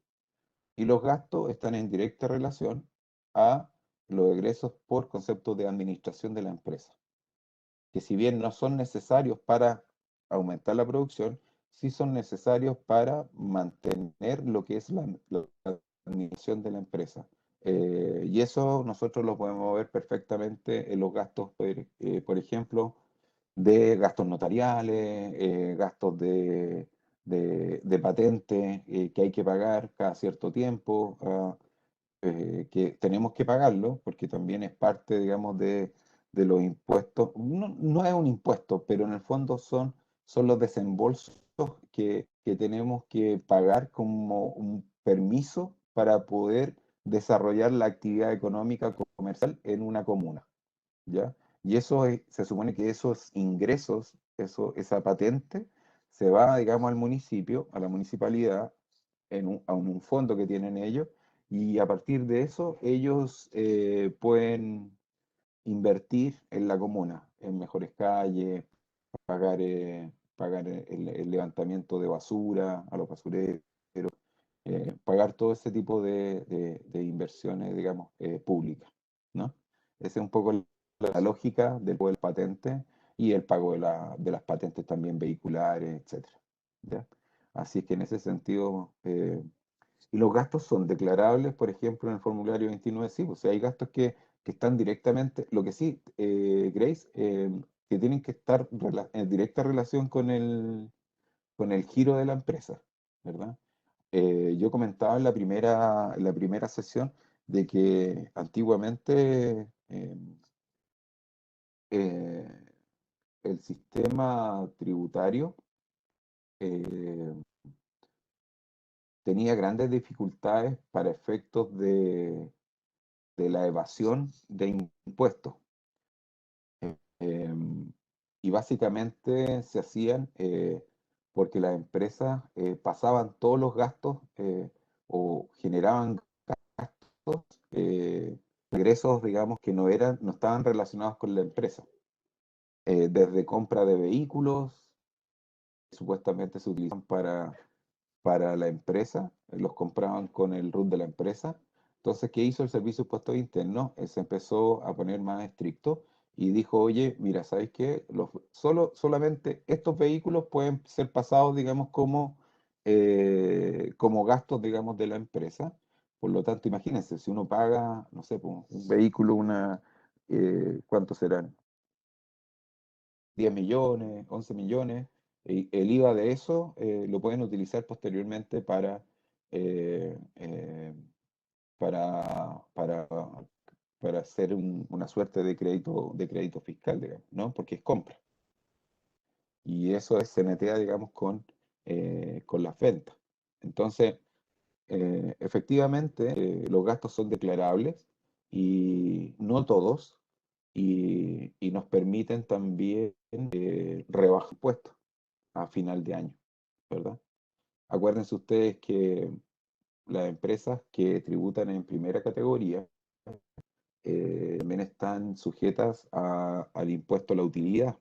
Y los gastos están en directa relación a los egresos por concepto de administración de la empresa, que si bien no son necesarios para aumentar la producción, sí son necesarios para mantener lo que es la administración de la empresa. Y eso nosotros lo podemos ver perfectamente en los gastos, por ejemplo, de gastos notariales, gastos de patentes que hay que pagar cada cierto tiempo, que tenemos que pagarlo, porque también es parte, digamos, de los impuestos. No, no es un impuesto, pero en el fondo son los desembolsos que tenemos que pagar como un permiso para poder desarrollar la actividad económica comercial en una comuna, ¿ya? Y se supone que esos ingresos, esa patente, se va, digamos, al municipio, a la municipalidad, a un fondo que tienen ellos, y a partir de eso ellos pueden invertir en la comuna, en mejores calles, pagar el levantamiento de basura a los basureros, pagar todo ese tipo de inversiones, digamos, públicas, ¿no? Esa es un poco la lógica del pago del patente y el pago de las patentes también vehiculares, etcétera, ¿ya? Así es que en ese sentido, y los gastos son declarables, por ejemplo, en el formulario 29, sí, o sea, hay gastos que están directamente, lo que sí, Grace, que tienen que estar en directa relación con el giro de la empresa, ¿verdad? Yo comentaba en la primera sesión de que antiguamente eh, el sistema tributario eh, tenía grandes dificultades para efectos de la evasión de impuestos. Y básicamente se hacían porque las empresas pasaban todos los gastos o generaban gastos, ingresos, digamos, que no estaban relacionados con la empresa. Desde compra de vehículos, que supuestamente se utilizan para la empresa, los compraban con el RUT de la empresa. Entonces, ¿qué hizo el Servicio de Impuestos Internos? Se empezó a poner más estricto y dijo, oye, mira, ¿sabes qué? Solamente estos vehículos pueden ser pasados, digamos, como gastos, digamos, de la empresa. Por lo tanto, imagínense, si uno paga, no sé, pues, un vehículo, ¿cuántos serán? 10 millones, 11 millones, y el IVA de eso lo pueden utilizar posteriormente eh, eh, para, para hacer una suerte de crédito fiscal, digamos, ¿no? Porque es compra. Y eso se netea, digamos, con las ventas. Entonces, efectivamente, los gastos son declarables y no todos, y nos permiten también rebajar impuestos a final de año, ¿verdad? Acuérdense ustedes que las empresas que tributan en primera categoría también están sujetas al impuesto a la utilidad,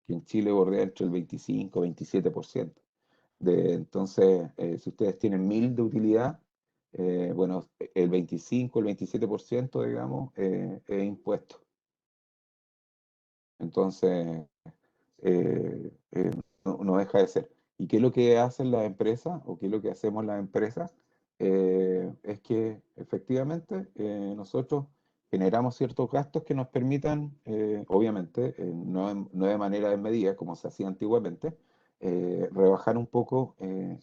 que en Chile bordea entre el 25 y 27%. Entonces, si ustedes tienen 1.000 de utilidad, bueno, el 25, el 27%, digamos, es impuesto. Entonces, no deja de ser. ¿Y qué es lo que hacen las empresas o qué es lo que hacemos las empresas? Es que efectivamente nosotros generamos ciertos gastos que nos permitan, obviamente, no de manera desmedida como se hacía antiguamente, rebajar un poco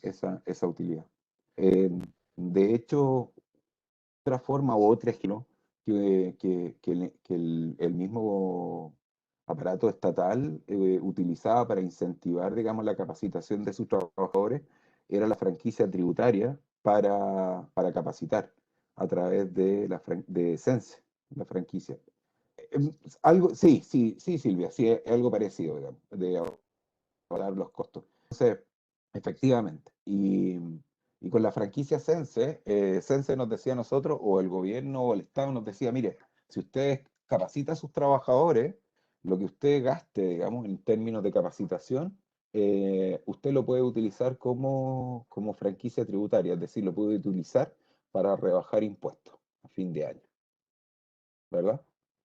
esa utilidad. Eh, de hecho, otra forma u otro ejemplo que el mismo aparato estatal utilizaba para incentivar, digamos, la capacitación de sus trabajadores era la franquicia tributaria para capacitar a través de Sense. la franquicia. Algo, sí, sí, sí, Silvia, sí, es algo parecido, digamos, de ahorrar los costos. Entonces, efectivamente, y con la franquicia Sense, Sense nos decía a nosotros, o el gobierno o el Estado nos decía, mire, si usted capacita a sus trabajadores, lo que usted gaste, digamos, en términos de capacitación, usted lo puede utilizar como franquicia tributaria, es decir, lo puede utilizar para rebajar impuestos a fin de año, ¿verdad?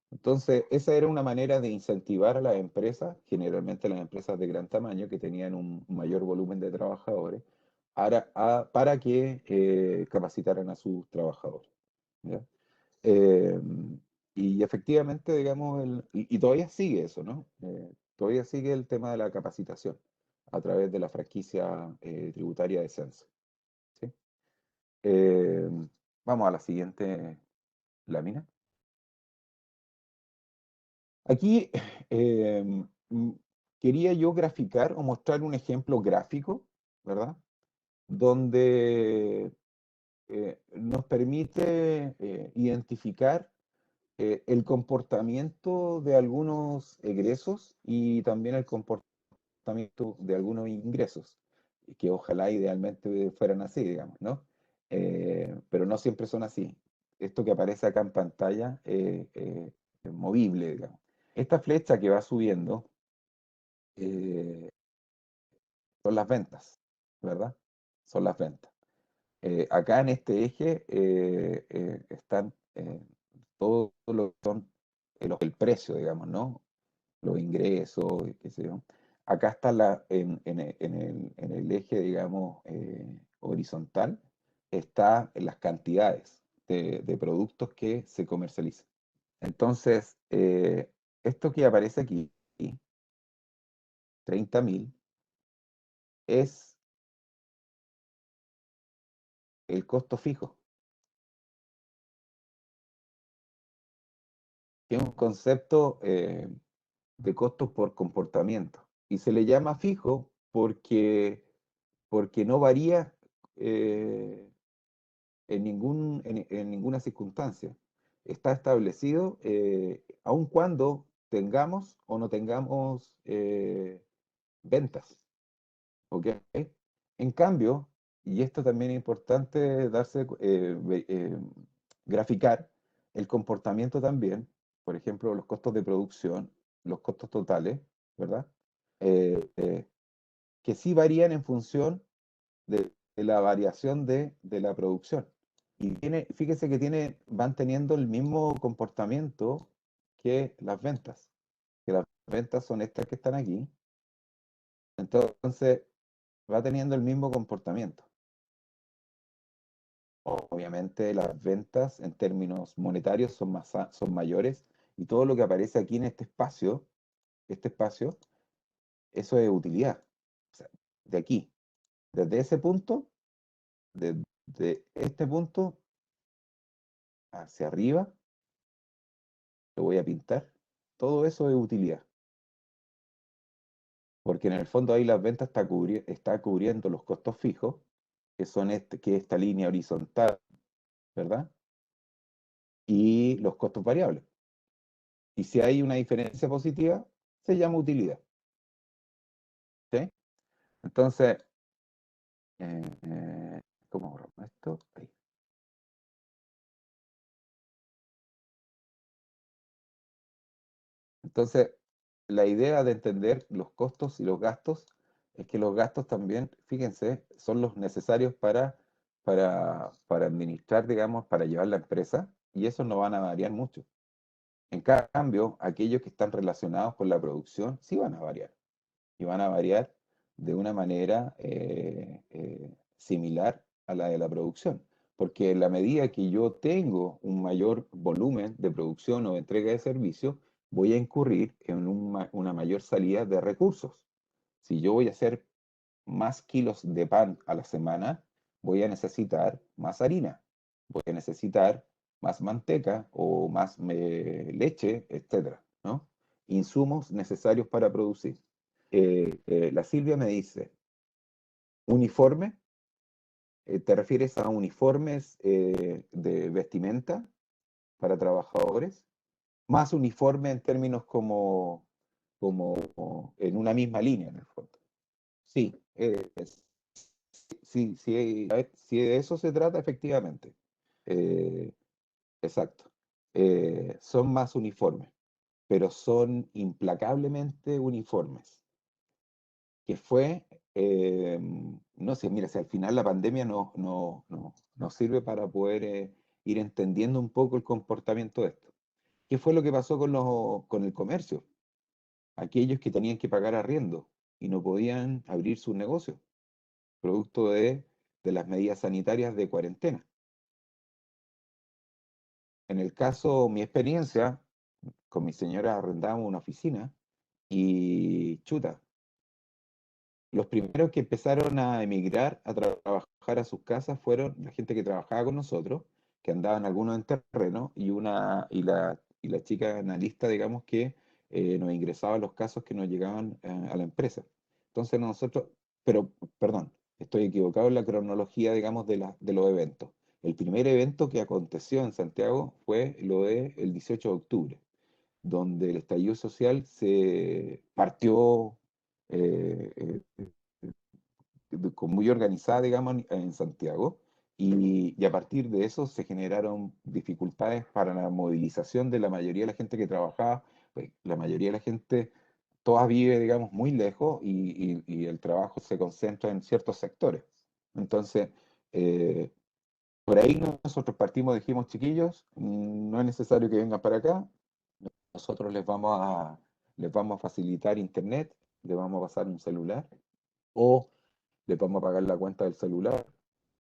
Entonces, esa era una manera de incentivar a las empresas, generalmente las empresas de gran tamaño que tenían un mayor volumen de trabajadores, para que capacitaran a sus trabajadores. ¿Ya? Eh, y efectivamente, digamos, y todavía sigue eso, ¿no? Todavía sigue el tema de la capacitación a través de la franquicia tributaria de Sense. ¿Sí? Eh, Vamos a la siguiente lámina. Aquí eh, mm, quería yo graficar o mostrar un ejemplo gráfico, ¿verdad? Donde nos permite identificar el comportamiento de algunos egresos y también el comportamiento de algunos ingresos, que ojalá idealmente fueran así, digamos, ¿no? Pero no siempre son así. Esto que aparece acá en pantalla es movible, digamos. Esta flecha que va subiendo eh, son las ventas, ¿verdad? Son las ventas. Acá en este eje están todo lo que son el precio, digamos, ¿no? Los ingresos, qué sé yo. Acá está en el eje, digamos, horizontal, está las cantidades de productos que se comercializan. Entonces, esto que aparece aquí, 30.000, es el costo fijo, que es un concepto de costos por comportamiento. Y se le llama fijo porque no varía eh, en ninguna circunstancia. Está establecido aun cuando tengamos o no tengamos ventas. ¿Ok? En cambio, y esto también es importante graficar el comportamiento también, por ejemplo, los costos de producción, los costos totales, ¿verdad? Eh, eh, que sí varían en función de la variación de la producción. Y fíjese que van teniendo el mismo comportamiento que las ventas, que las ventas son estas que están aquí. Entonces, va teniendo el mismo comportamiento. Obviamente las ventas en términos monetarios son mayores y todo lo que aparece aquí en este espacio, eso es utilidad. O sea, de aquí, desde ese punto, de este punto hacia arriba, lo voy a pintar, todo eso es utilidad. Porque en el fondo ahí las ventas está cubriendo los costos fijos, que es esta línea horizontal, ¿verdad? Y los costos variables. Y si hay una diferencia positiva, se llama utilidad. ¿Sí? Entonces, ¿cómo borramos esto? Ahí. Entonces, la idea de entender los costos y los gastos es que los gastos también, fíjense, son los necesarios para administrar, digamos, para llevar la empresa, y esos no van a variar mucho. En cambio, aquellos que están relacionados con la producción sí van a variar. Y van a variar de una manera similar a la de la producción. Porque en la medida que yo tengo un mayor volumen de producción o de entrega de servicios, voy a incurrir en una mayor salida de recursos. Si yo voy a hacer más kilos de pan a la semana, voy a necesitar más harina, voy a necesitar más manteca o más leche, etcétera, ¿no? Insumos necesarios para producir. La Silvia me dice, uniforme, ¿te refieres a uniformes de vestimenta? para trabajadores, más uniforme en términos como en una misma línea, en el fondo. Sí, sí, sí, si de eso se trata, efectivamente. Eh, exacto. Son más uniformes, pero son implacablemente uniformes. Que fue, eh, no sé, mira, si al final la pandemia nos sirve para poder ir entendiendo un poco el comportamiento de esto. ¿Qué fue lo que pasó con el comercio? Aquellos que tenían que pagar arriendo y no podían abrir sus negocios, producto de las medidas sanitarias de cuarentena. En el caso, mi experiencia, con mi señora arrendábamos una oficina y chuta, los primeros que empezaron a emigrar, a trabajar a sus casas, fueron la gente que trabajaba con nosotros, que andaban algunos en terreno, y la chica analista, digamos, que nos ingresaba los casos que nos llegaban a la empresa. Entonces nosotros, pero, perdón, estoy equivocado en la cronología, digamos, de los eventos. El primer evento que aconteció en Santiago fue lo del 18 de octubre, donde el estallido social se partió eh, muy organizada, digamos, en Santiago, y a partir de eso se generaron dificultades para la movilización de la mayoría de la gente que trabajaba, pues la mayoría de la gente, toda vive, digamos, muy lejos y el trabajo se concentra en ciertos sectores. Entonces, eh, por ahí nosotros partimos, dijimos, chiquillos, no es necesario que vengan para acá, nosotros les vamos a facilitar internet, les vamos a pasar un celular, o les vamos a pagar la cuenta del celular,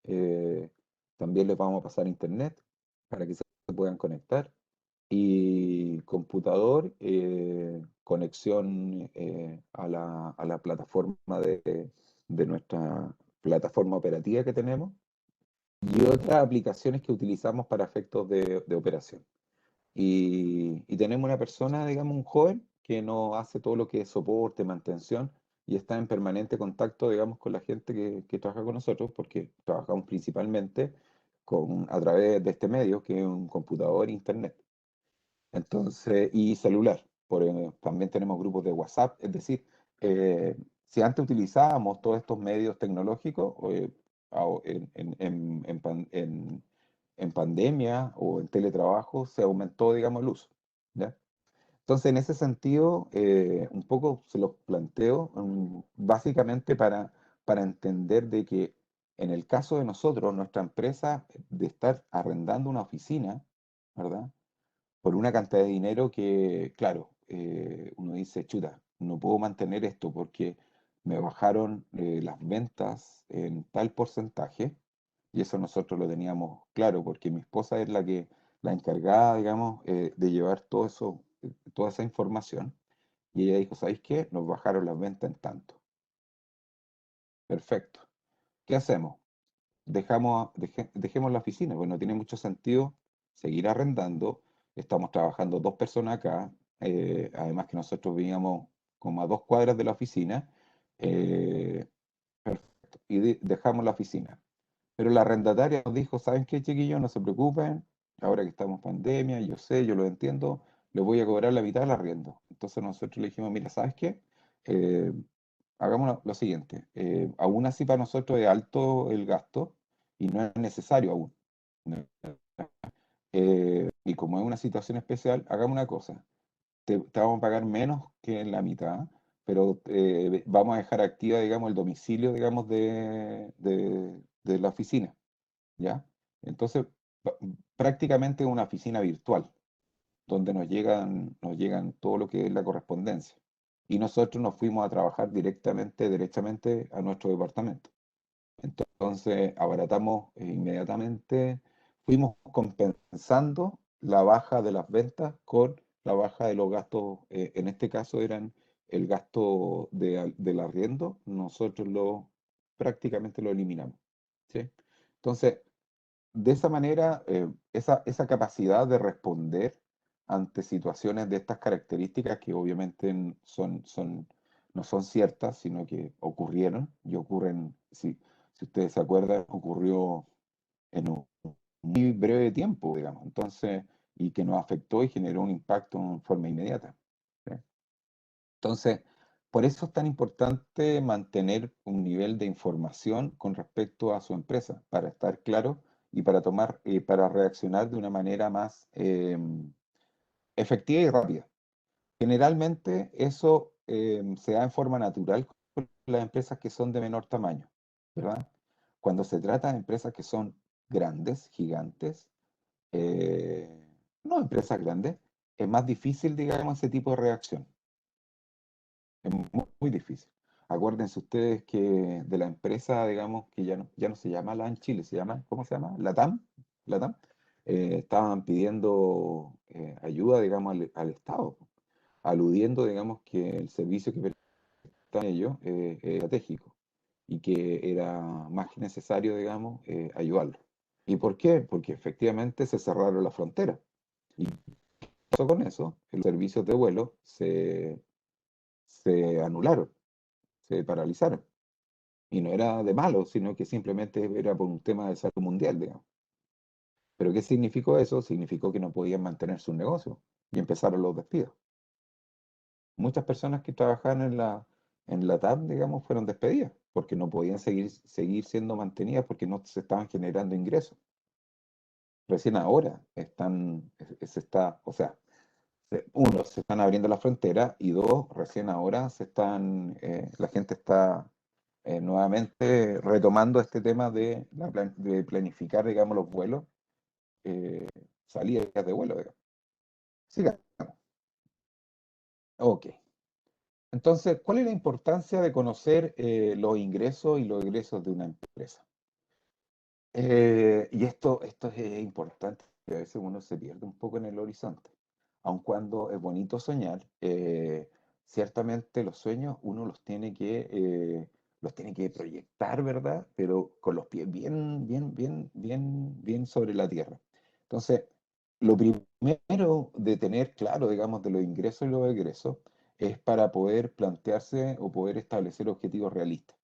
eh, también les vamos a pasar internet para que se puedan conectar, y computador, conexión a la plataforma de nuestra plataforma operativa que tenemos, y otras aplicaciones que utilizamos para efectos de operación. Y tenemos una persona, digamos, un joven, que nos hace todo lo que es soporte, mantención, y está en permanente contacto, digamos, con la gente que trabaja con nosotros, porque trabajamos principalmente a través de este medio, que es un computador e internet. Entonces, y celular. También tenemos grupos de WhatsApp, es decir, eh, si antes utilizábamos todos estos medios tecnológicos, en pandemia o en teletrabajo, se aumentó, digamos, el uso, ¿ya? Entonces, en ese sentido, un poco se los planteo, básicamente para entender de que en el caso de nosotros, nuestra empresa, de estar arrendando una oficina, ¿verdad? Por una cantidad de dinero que, claro, uno dice, chuta, no puedo mantener esto porque me bajaron las ventas en tal porcentaje, y eso nosotros lo teníamos claro, porque mi esposa es la encargada, digamos, de llevar todo eso, toda esa información, y ella dijo, ¿sabéis qué? Nos bajaron las ventas en tanto. Perfecto. ¿Qué hacemos? Dejemos la oficina, pues no tiene mucho sentido seguir arrendando. Estamos trabajando dos personas acá, además que nosotros vivíamos como a 2 cuadras de la oficina, eh, perfecto, y dejamos la oficina. Pero la arrendataria nos dijo, ¿saben qué, chiquillos? No se preocupen, ahora que estamos en pandemia, yo sé, yo lo entiendo, les voy a cobrar la mitad del arriendo. Entonces nosotros le dijimos, mira, ¿sabes qué? Eh, hagamos lo siguiente, aún así para nosotros es alto el gasto y no es necesario aún. ¿No? Y como es una situación especial, hagamos una cosa, te vamos a pagar menos que en la mitad, pero vamos a dejar activa, digamos, el domicilio, digamos, de la oficina, ¿ya? Entonces, pa- prácticamente una oficina virtual donde nos llegan todo lo que es la correspondencia. Y nosotros nos fuimos a trabajar derechamente a nuestro departamento. Entonces, abaratamos inmediatamente, fuimos compensando la baja de las ventas con la baja de los gastos, en este caso eran el gasto del arriendo, nosotros prácticamente lo eliminamos, ¿sí? Entonces, de esa manera, esa capacidad de responder ante situaciones de estas características que obviamente no son ciertas, sino que ocurrieron y ocurren, si ustedes se acuerdan, ocurrió en un muy breve tiempo, digamos. Entonces, y que nos afectó y generó un impacto en forma inmediata. ¿Sí? Entonces, por eso es tan importante mantener un nivel de información con respecto a su empresa, para estar claro y para tomar, para reaccionar de una manera más efectiva y rápida. Generalmente eso se da en forma natural con las empresas que son de menor tamaño, ¿verdad? Cuando se trata de empresas que son grandes, gigantes, eh, no empresas grandes, es más difícil, digamos, ese tipo de reacción. Es muy difícil. Acuérdense ustedes que de la empresa, digamos, que ya no se llama LAN Chile, se llama, ¿cómo se llama? LATAM. Estaban pidiendo ayuda, digamos, al Estado, aludiendo, digamos, que el servicio que prestan ellos es estratégico y que era más que necesario, digamos, ayudarlo. ¿Y por qué? Porque efectivamente se cerraron las fronteras. ¿Y qué pasó con eso? Los servicios de vuelo se anularon, se paralizaron. Y no era de malo, sino que simplemente era por un tema de salud mundial, digamos. ¿Pero qué significó eso? Significó que no podían mantener sus negocios y empezaron los despidos. Muchas personas que trabajaban en la TAM, digamos, fueron despedidas porque no podían seguir siendo mantenidas porque no se estaban generando ingresos. Recién ahora o sea, uno, se están abriendo las fronteras y dos, recién ahora la gente está nuevamente retomando este tema de planificar, digamos, los vuelos, eh, salidas de vuelo, digamos. Sigamos. Ok. Entonces, ¿cuál es la importancia de conocer los ingresos y los egresos de una empresa? Y esto es importante, que a veces uno se pierde un poco en el horizonte. Aun cuando es bonito soñar, ciertamente los sueños uno los tiene que proyectar, ¿verdad? Pero con los pies bien, bien, bien, bien, bien sobre la tierra. Entonces, lo primero de tener claro, digamos, de los ingresos y los egresos, es para poder plantearse o poder establecer objetivos realistas,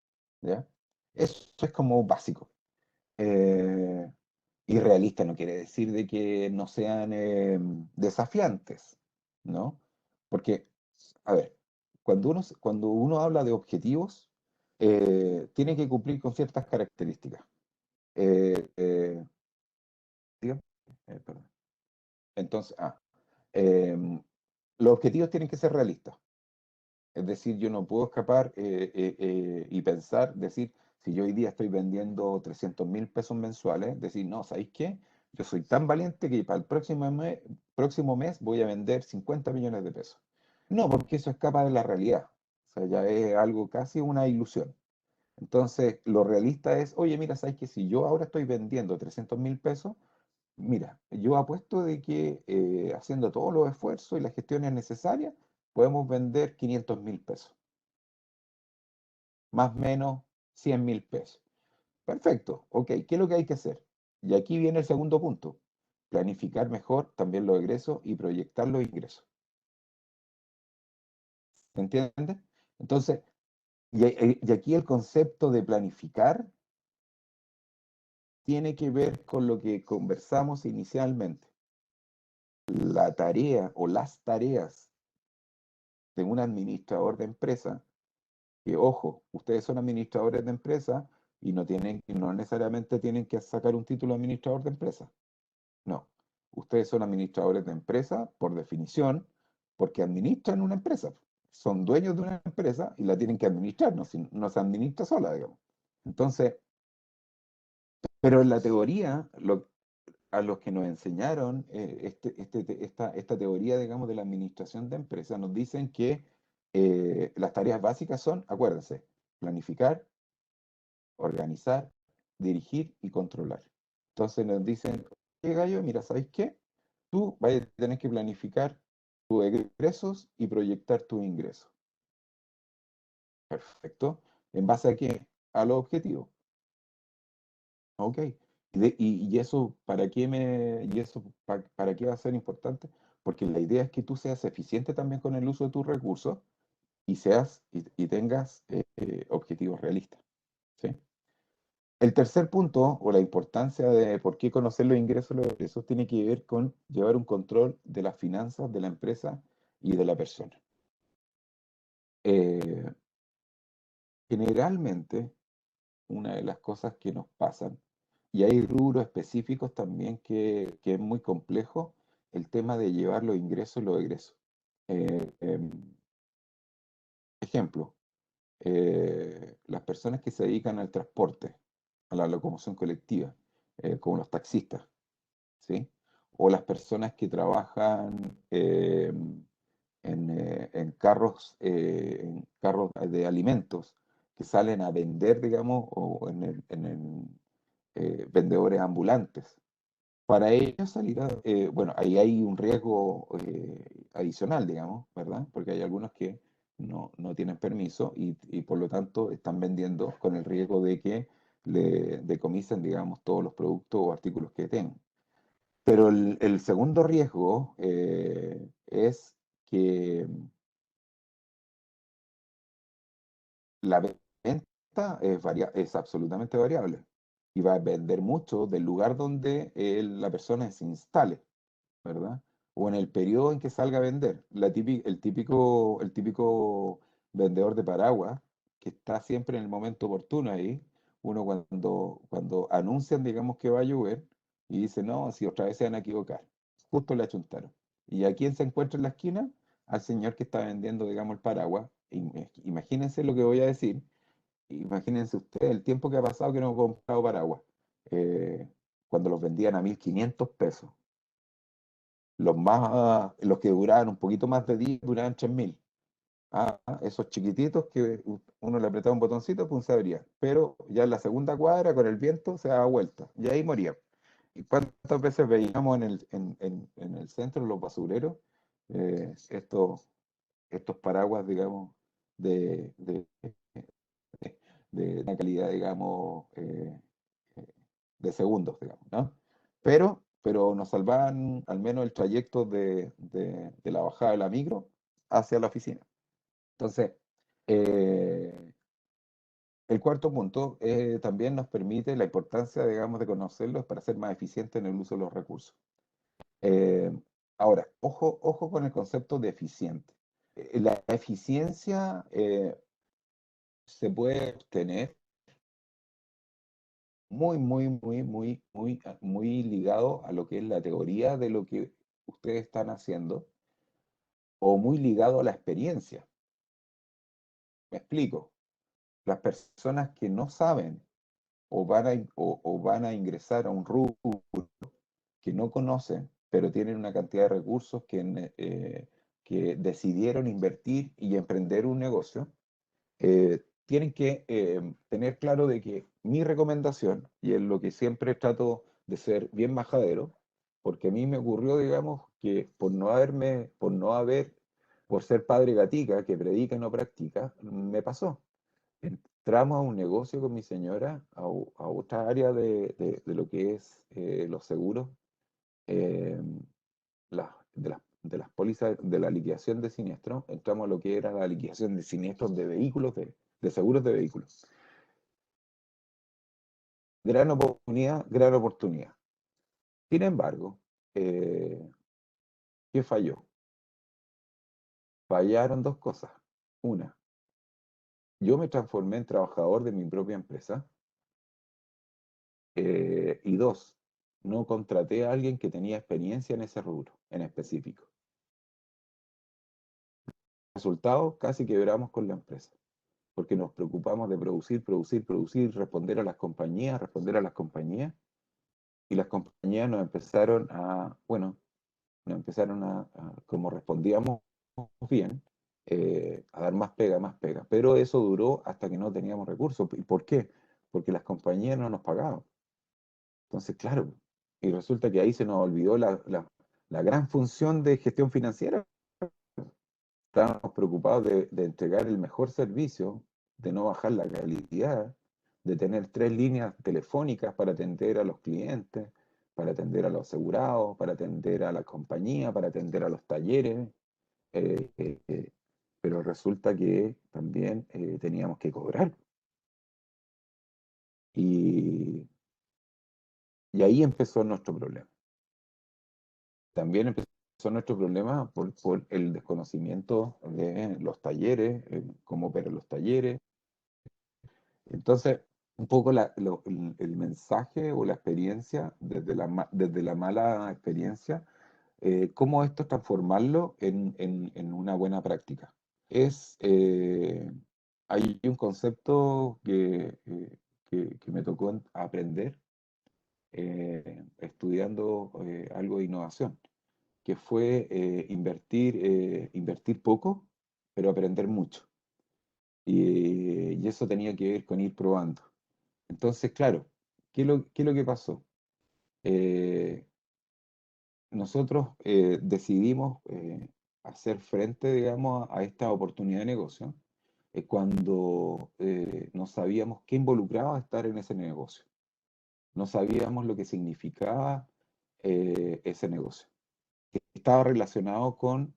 ¿ya? Eso es como básico. Eh, y realista no quiere decir de que no sean desafiantes, ¿no? Porque, a ver, cuando uno habla de objetivos, tiene que cumplir con ciertas características. Eh, eh, dígame, perdón. Entonces, em, los objetivos tienen que ser realistas. Es decir, yo no puedo escapar y pensar, decir, si yo hoy día estoy vendiendo 300.000 pesos mensuales, decir, no, ¿sabéis qué? Yo soy tan valiente que para el próximo mes voy a vender 50 millones de pesos. No, porque eso escapa de la realidad. O sea, ya es algo casi una ilusión. Entonces, lo realista es, oye, mira, ¿sabéis que si yo ahora estoy vendiendo 300.000 pesos, mira, yo apuesto de que haciendo todos los esfuerzos y las gestiones necesarias, podemos vender 500.000 pesos, más o menos 100.000 pesos. Perfecto, ok, ¿qué es lo que hay que hacer? Y aquí viene el segundo punto, planificar mejor también los egresos y proyectar los ingresos. ¿Se entiende? Entonces, y aquí el concepto de planificar tiene que ver con lo que conversamos inicialmente. La tarea o las tareas de un administrador de empresa, que ojo, ustedes son administradores de empresa y no necesariamente tienen que sacar un título de administrador de empresa. No, ustedes son administradores de empresa por definición, porque administran una empresa. Son dueños de una empresa y la tienen que administrar, no se administra sola, digamos. Entonces, pero en la teoría, a los que nos enseñaron esta teoría, digamos, de la administración de empresas, nos dicen que las tareas básicas son, acuérdense, planificar, organizar, dirigir y controlar. Entonces nos dicen, oye, gallo, mira, ¿sabes qué? Tú vas a tener que planificar tus egresos y proyectar tus ingresos. Perfecto. ¿En base a qué? A los objetivos. Ok. Y eso, ¿para qué va a ser importante? Porque la idea es que tú seas eficiente también con el uso de tus recursos y tengas objetivos realistas. ¿Sí? El tercer punto, o la importancia de por qué conocer los egresos, tiene que ver con llevar un control de las finanzas de la empresa y de la persona. Eh, Generalmente, una de las cosas que nos pasan, y hay rubros específicos también que es muy complejo, el tema de llevar los ingresos y los egresos. Eh, em, Ejemplo, las personas que se dedican al transporte, a la locomoción colectiva, como los taxistas, ¿sí? O las personas que trabajan en carros de alimentos, que salen a vender, digamos, o vendedores ambulantes. Para ellos bueno, ahí hay un riesgo adicional, digamos, ¿verdad? Porque hay algunos que no tienen permiso y por lo tanto están vendiendo con el riesgo de que le decomisen, digamos, todos los productos o artículos que tengan. Pero el segundo riesgo es que la venta es absolutamente variable y va a depender mucho del lugar donde la persona se instale, ¿verdad? O en el periodo en que salga a vender. El típico vendedor de paraguas, que está siempre en el momento oportuno ahí, uno cuando anuncian, digamos, que va a llover, y dice, no, si otra vez se van a equivocar, justo le achuntaron. ¿Y a quién se encuentra en la esquina? Al señor que está vendiendo, digamos, el paraguas. Imagínense lo que voy a decir. Imagínense ustedes el tiempo que ha pasado que no he comprado paraguas. Eh, Cuando los vendían a 1.500 pesos. Los que duraban un poquito más de día duraban 3.000. Esos chiquititos que uno le apretaba un botoncito, pues se abría. Pero ya en la segunda cuadra, con el viento, se daba vuelta. Y ahí moría. ¿Y cuántas veces veíamos en el centro, los basureros, estos paraguas, digamos, de, de, de una calidad, digamos, de segundos, digamos, ¿no? Pero nos salvaban al menos el trayecto de la bajada de la micro hacia la oficina. Entonces, eh, el cuarto punto también nos permite la importancia, digamos, de conocerlos para ser más eficientes en el uso de los recursos. Eh, Ahora, ojo con el concepto de eficiente. La eficiencia se puede obtener muy, muy, muy, muy, muy, muy ligado a lo que es la teoría de lo que ustedes están haciendo o muy ligado a la experiencia. Me explico. Las personas que no saben o van a ingresar a un rubro que no conocen, pero tienen una cantidad de recursos que decidieron invertir y emprender un negocio, tienen que tener claro de que mi recomendación, y es lo que siempre trato de ser bien majadero, porque a mí me ocurrió, digamos, que por ser padre gatica, que predica y no practica, me pasó. Entramos a un negocio con mi señora, a otra área de lo que es los seguros, eh, de las pólizas de la liquidación de siniestros, entramos a lo que era la liquidación de siniestros de vehículos, de seguros de vehículos. Gran oportunidad, gran oportunidad. Sin embargo, eh, ¿qué falló? Fallaron dos cosas. Una, yo me transformé en trabajador de mi propia empresa. Y dos, no contraté a alguien que tenía experiencia en ese rubro en específico. Resultado, casi quebramos con la empresa, porque nos preocupamos de producir, producir, producir, responder a las compañías, y las compañías como respondíamos bien, a dar más pega. Pero eso duró hasta que no teníamos recursos. ¿Y por qué? Porque las compañías no nos pagaban. Entonces, claro, y resulta que ahí se nos olvidó la gran función de gestión financiera. Estábamos preocupados de entregar el mejor servicio, de no bajar la calidad, de tener 3 líneas telefónicas para atender a los clientes, para atender a los asegurados, para atender a la compañía, para atender a los talleres. eh, eh, eh, pero resulta que también teníamos que cobrar. Y, y ahí empezó nuestro problema. También empezó nuestro problema por el desconocimiento de los talleres, cómo operan los talleres. Entonces, un poco el mensaje o la experiencia, desde la mala experiencia, cómo esto transformarlo en una buena práctica. Es, hay un concepto que me tocó aprender estudiando algo de innovación, que fue invertir poco, pero aprender mucho. Y eso tenía que ver con ir probando. Entonces, claro, qué es lo que pasó? Eh, Nosotros decidimos hacer frente, digamos, a esta oportunidad de negocio cuando no sabíamos qué involucraba estar en ese negocio. No sabíamos lo que significaba ese negocio. Estaba relacionado con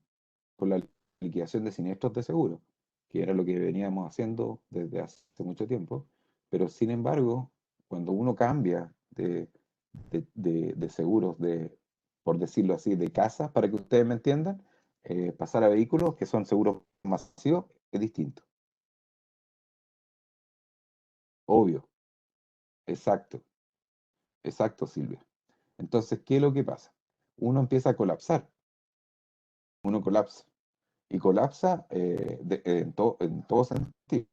la liquidación de siniestros de seguro, que era lo que veníamos haciendo desde hace mucho tiempo, pero sin embargo, cuando uno cambia de seguros, por decirlo así, de casa, para que ustedes me entiendan, pasar a vehículos que son seguros masivos es distinto. Obvio, exacto, exacto, Silvia. Entonces, ¿qué es lo que pasa? Uno empieza a colapsar, uno colapsa, y colapsa en todo sentido,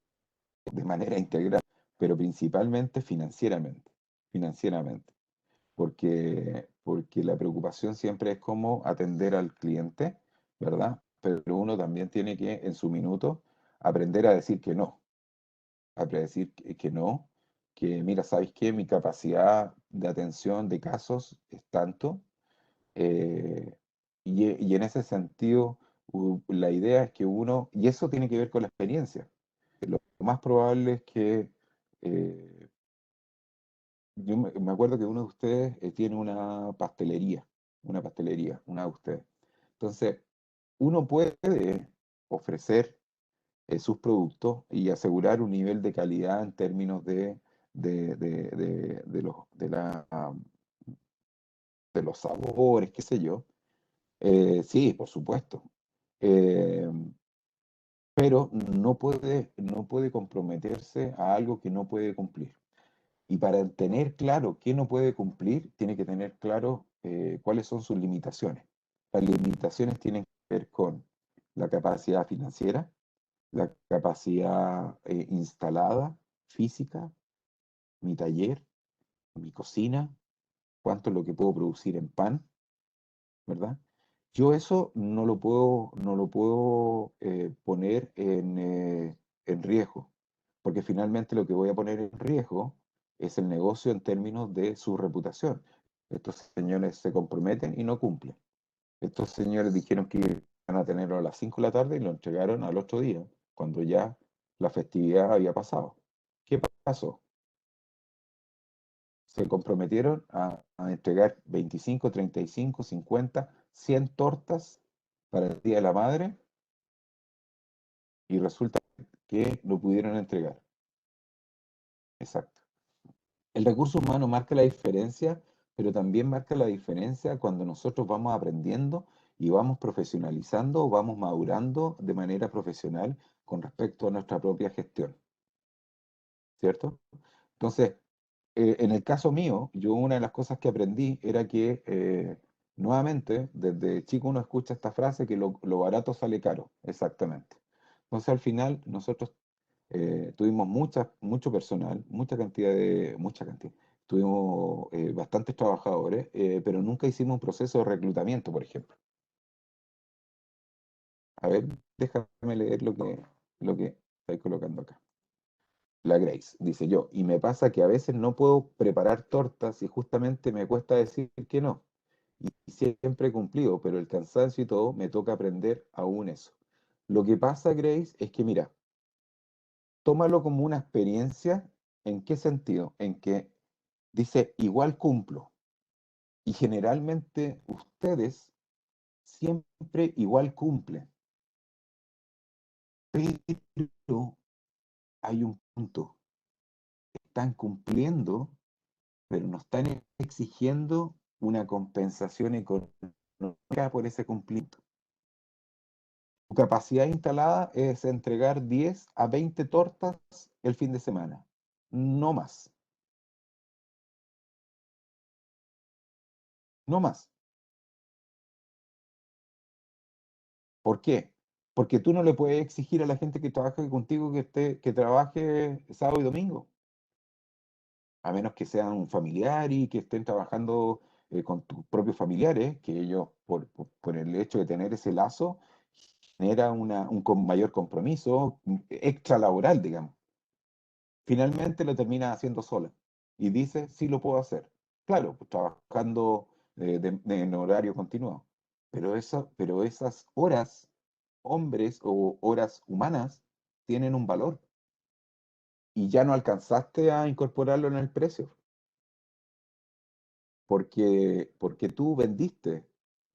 de manera integral, pero principalmente financieramente, porque la preocupación siempre es cómo atender al cliente, ¿verdad? Pero uno también tiene que, en su minuto, aprender a decir que no, a decir que no, que mira, ¿sabes qué? Mi capacidad de atención de casos es tanto, eh, y en ese sentido, la idea es que uno, y eso tiene que ver con la experiencia, lo más probable es que yo me acuerdo que uno de ustedes tiene una pastelería, una de ustedes. Entonces, uno puede ofrecer sus productos y asegurar un nivel de calidad en términos de los sabores, qué sé yo. Sí, por supuesto. Eh, pero no puede comprometerse a algo que no puede cumplir. Y para tener claro qué no puede cumplir, tiene que tener claro cuáles son sus limitaciones. Las limitaciones tienen que ver con la capacidad financiera, la capacidad instalada, física, mi taller, mi cocina, cuánto es lo que puedo producir en pan, ¿verdad? Yo eso no lo puedo poner en riesgo, porque finalmente lo que voy a poner en riesgo es el negocio en términos de su reputación. Estos señores se comprometen y no cumplen. Estos señores dijeron que iban a tenerlo a las 5 de la tarde y lo entregaron al otro día, cuando ya la festividad había pasado. ¿Qué pasó? Se comprometieron a entregar 25, 35, 50, 100 tortas para el Día de la Madre y resulta que lo pudieron entregar. Exacto. El recurso humano marca la diferencia, pero también marca la diferencia cuando nosotros vamos aprendiendo y vamos profesionalizando o vamos madurando de manera profesional con respecto a nuestra propia gestión, ¿cierto? Entonces, en el caso mío, yo una de las cosas que aprendí era que, nuevamente, desde chico uno escucha esta frase que lo barato sale caro, exactamente. Entonces al final nosotros tuvimos mucho personal, mucha cantidad. Tuvimos bastantes trabajadores, pero nunca hicimos un proceso de reclutamiento, por ejemplo. A ver, déjame leer lo que estoy colocando acá. La Grace, dice yo, y me pasa que a veces no puedo preparar tortas y justamente me cuesta decir que no. Y siempre he cumplido, pero el cansancio y todo me toca aprender aún eso. Lo que pasa, Grace, es que mira, tómalo como una experiencia. ¿En qué sentido? En que dice, igual cumplo. Y generalmente ustedes siempre igual cumplen. Pero hay un punto. están cumpliendo, pero no están exigiendo una compensación económica por ese cumplimiento. Tu capacidad instalada es entregar 10 a 20 tortas el fin de semana, no más, no más. ¿Por qué? Porque tú no le puedes exigir a la gente que trabaja contigo que trabaje sábado y domingo, a menos que sean un familiar y que estén trabajando con tus propios familiares, que ellos, por el hecho de tener ese lazo, genera mayor compromiso extra laboral, digamos. Finalmente lo termina haciendo sola y dice, sí lo puedo hacer. Claro, pues, trabajando en horario continuo. Pero esas horas, hombres o horas humanas, tienen un valor y ya no alcanzaste a incorporarlo en el precio porque tú vendiste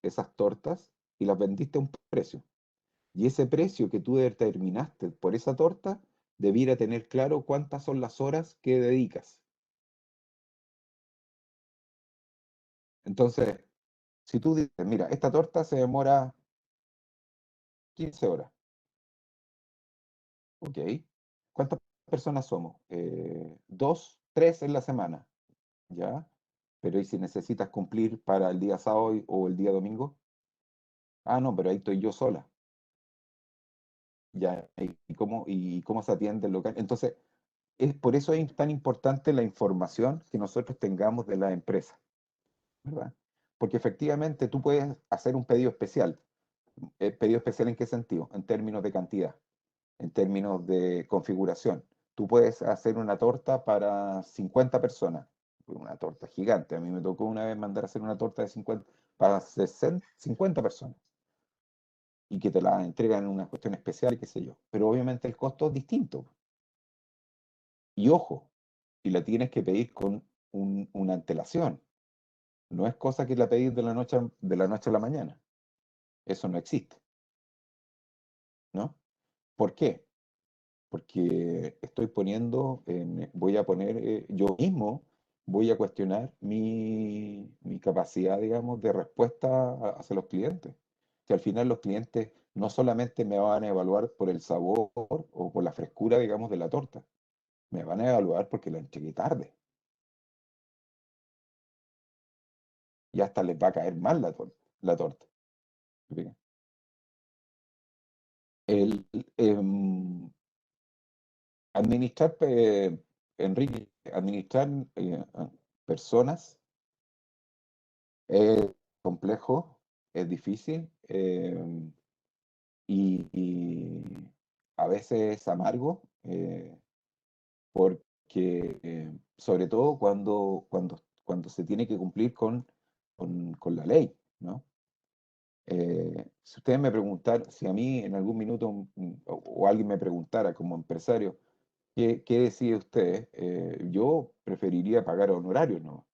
esas tortas y las vendiste a un precio. Y ese precio que tú determinaste por esa torta debiera tener claro cuántas son las horas que dedicas. Entonces, si tú dices, mira, esta torta se demora 15 horas, ¿ok? ¿Cuántas personas somos? Dos, tres en la semana, ¿ya? Pero ¿y si necesitas cumplir para el día sábado o el día domingo? Ah, no, pero ahí estoy yo sola, ¿ya? ¿Y cómo se atiende el local? Entonces, por eso es tan importante la información que nosotros tengamos de la empresa, ¿verdad? Porque efectivamente tú puedes hacer un pedido especial. ¿Pedido especial en qué sentido? En términos de cantidad, en términos de configuración. Tú puedes hacer una torta para 50 personas, una torta gigante. A mí me tocó una vez mandar a hacer una torta de 50 para 50 personas y que te la entregan en una cuestión especial y qué sé yo. Pero obviamente el costo es distinto. Y ojo, y la tienes que pedir con una antelación. No es cosa que la pedís de la noche a la mañana. Eso no existe, ¿no? ¿Por qué? Porque voy a poner, yo mismo voy a cuestionar mi capacidad, digamos, de respuesta hacia los clientes. Que al final los clientes no solamente me van a evaluar por el sabor o por la frescura, digamos, de la torta, me van a evaluar porque la entregué tarde y hasta les va a caer mal la torta. ¿Ve? El, em, administrar, Enrique, administrar personas es complejo, es difícil y a veces es amargo porque sobre todo cuando se tiene que cumplir con la ley, ¿no? Si ustedes me preguntaran, si a mí en algún minuto o alguien me preguntara como empresario, ¿qué decide usted? Yo preferiría pagar honorarios, ¿no?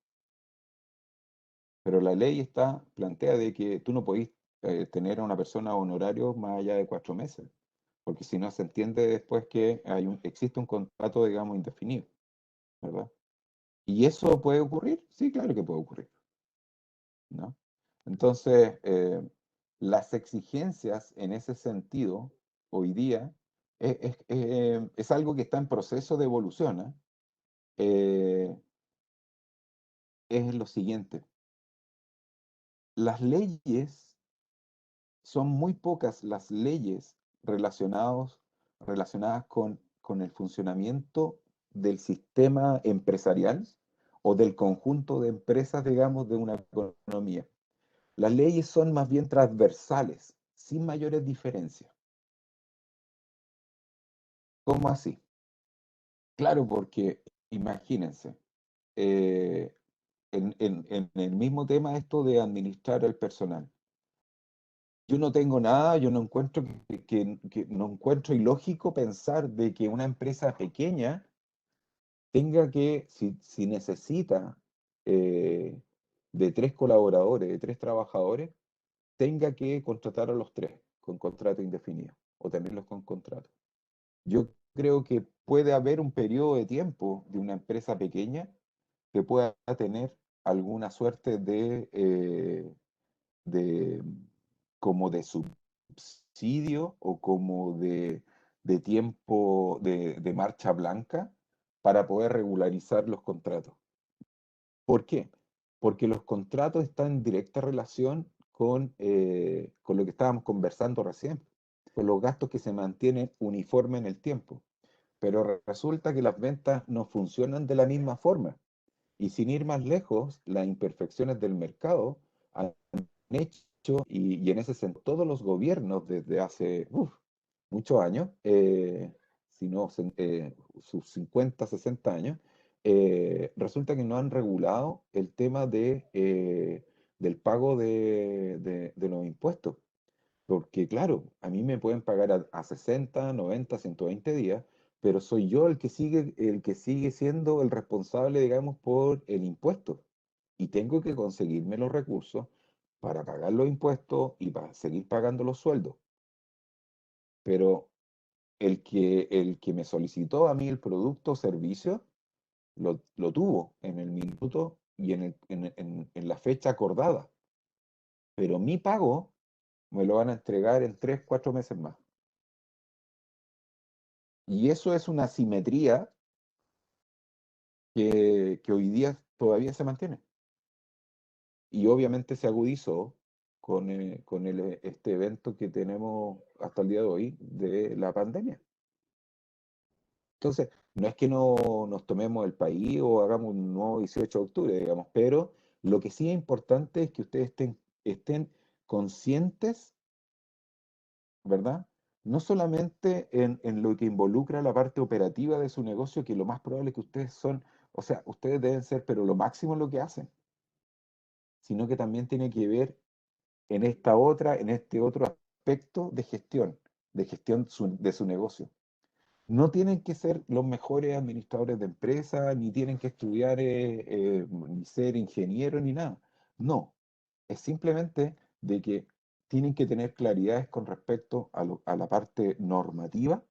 Pero la ley plantea de que tú no podés tener a una persona honorario más allá de 4 meses, porque si no se entiende después que existe un contrato, digamos, indefinido, ¿verdad? ¿Y eso puede ocurrir? Sí, claro que puede ocurrir, ¿no? Entonces, las exigencias en ese sentido, hoy día, es algo que está en proceso de evolución, ¿eh? Eh, es lo siguiente, las leyes son muy pocas las leyes relacionadas con el funcionamiento del sistema empresarial o del conjunto de empresas, digamos, de una economía. Las leyes son más bien transversales, sin mayores diferencias. ¿Cómo así? Claro, porque imagínense, eh, en el mismo tema esto de administrar el personal. Yo no tengo nada, yo no encuentro no encuentro ilógico pensar de que una empresa pequeña tenga que, si necesita eh, de 3 colaboradores, de 3 trabajadores, tenga que contratar a los 3 con contrato indefinido o tenerlos con contrato. Yo creo que puede haber un periodo de tiempo de una empresa pequeña que pueda tener alguna suerte de como de subsidio o como de tiempo de marcha blanca para poder regularizar los contratos. ¿Por qué? Porque los contratos están en directa relación con lo que estábamos conversando recién, con los gastos que se mantienen uniformes en el tiempo. Pero resulta que las ventas no funcionan de la misma forma. Y sin ir más lejos, las imperfecciones del mercado han hecho, y en ese sentido, todos los gobiernos desde hace muchos años, si no sus 50, 60 años, resulta que no han regulado el tema del pago de los impuestos. Porque claro, a mí me pueden pagar a 60, 90, 120 días, pero soy yo el que sigue siendo el responsable, digamos, por el impuesto. Y tengo que conseguirme los recursos para pagar los impuestos y para seguir pagando los sueldos. Pero el que me solicitó a mí el producto o servicio, lo tuvo en el minuto y en la fecha acordada. Pero mi pago me lo van a entregar en 3, 4 meses más. Y eso es una simetría que hoy día todavía se mantiene. Y obviamente se agudizó con este evento que tenemos hasta el día de hoy de la pandemia. Entonces, no es que no nos tomemos el país o hagamos un nuevo 18 de octubre, digamos, pero lo que sí es importante es que ustedes estén conscientes, ¿verdad? No solamente en lo que involucra la parte operativa de su negocio, que lo más probable es que ustedes deben ser, pero lo máximo en lo que hacen, sino que también tiene que ver en este otro aspecto de gestión de su negocio. No tienen que ser los mejores administradores de empresas, ni tienen que estudiar, ni ser ingenieros, ni nada. No, es simplemente de que tienen que tener claridades con respecto a la parte normativa,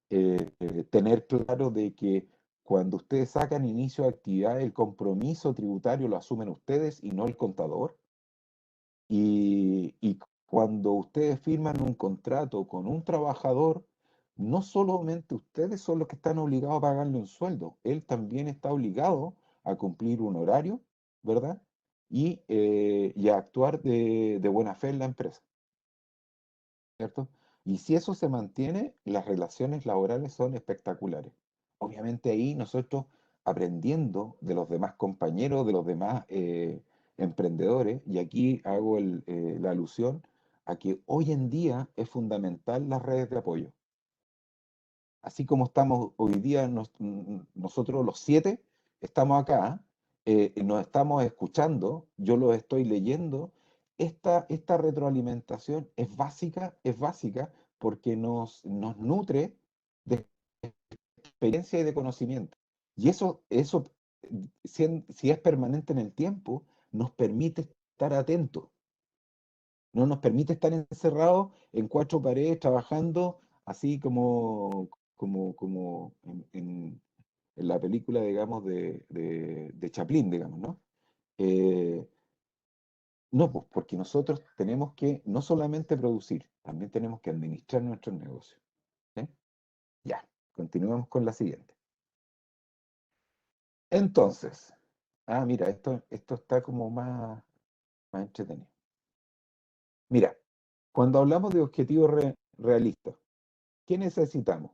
tener claro de que cuando ustedes sacan inicio de actividad, el compromiso tributario lo asumen ustedes y no el contador. Y cuando ustedes firman un contrato con un trabajador, no solamente ustedes son los que están obligados a pagarle un sueldo, él también está obligado a cumplir un horario, ¿verdad? Y a actuar de buena fe en la empresa, ¿cierto? Y si eso se mantiene, las relaciones laborales son espectaculares. Obviamente ahí nosotros aprendiendo de los demás compañeros, de los demás emprendedores, y aquí hago la alusión a que hoy en día es fundamental las redes de apoyo. Así como estamos hoy día, nosotros los 7 estamos acá, nos estamos escuchando, yo los estoy leyendo. Esta retroalimentación es básica porque nos nutre de experiencia y de conocimiento. Y eso si es permanente en el tiempo, nos permite estar atentos, no nos permite estar encerrados en 4 paredes trabajando así como en la película, digamos, de Chaplin, digamos, ¿no? Eh, no, pues porque nosotros tenemos que no solamente producir, también tenemos que administrar nuestros negocios. ¿Sí? Ya, continuemos con la siguiente. Entonces, mira, esto está como más entretenido. Mira, cuando hablamos de objetivos realistas, ¿qué necesitamos?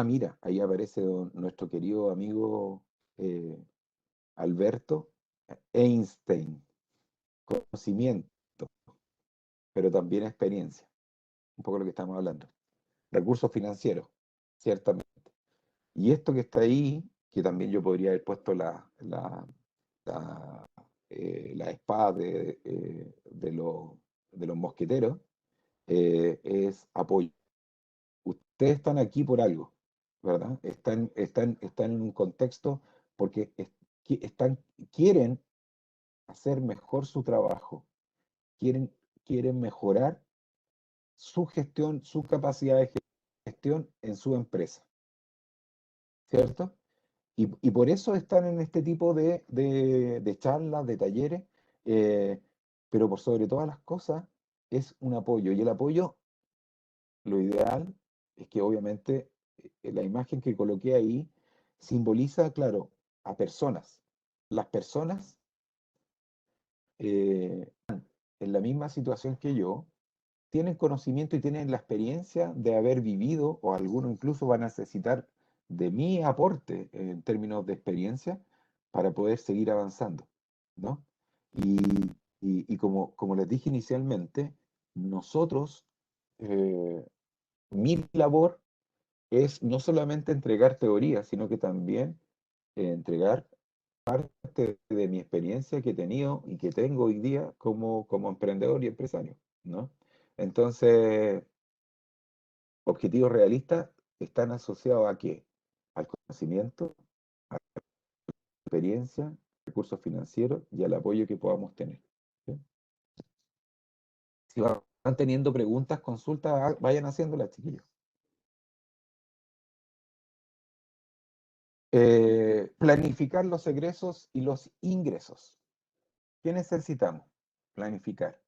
Mira, ahí aparece nuestro querido amigo eh, Alberto Einstein, conocimiento, pero también experiencia, un poco lo que estamos hablando. Recursos financieros, ciertamente. Y esto que está ahí, que también yo podría haber puesto la espada de los mosqueteros, es apoyo. Ustedes están aquí por algo, ¿verdad? Están en un contexto porque quieren hacer mejor su trabajo, quieren, quieren mejorar su gestión, su capacidad de gestión en su empresa, ¿cierto? Y por eso están en este tipo de charlas, de talleres, eh, pero por sobre todas las cosas es un apoyo. Y el apoyo, lo ideal es que obviamente la imagen que coloqué ahí simboliza, claro, a personas. Las personas en la misma situación que yo tienen conocimiento y tienen la experiencia de haber vivido, o algunos incluso van a necesitar de mi aporte en términos de experiencia para poder seguir avanzando, ¿no? Y, y como les dije inicialmente, nosotros, mi labor es no solamente entregar teoría, sino que también entregar parte de mi experiencia que he tenido y que tengo hoy día como emprendedor y empresario, ¿no? Entonces, objetivos realistas están asociados ¿a qué? Al conocimiento, a la experiencia, recursos financieros y al apoyo que podamos tener. ¿Sí? Si van teniendo preguntas, consultas, vayan haciéndolas, chiquillos. Planificar los egresos y los ingresos. ¿Qué necesitamos? Planificar.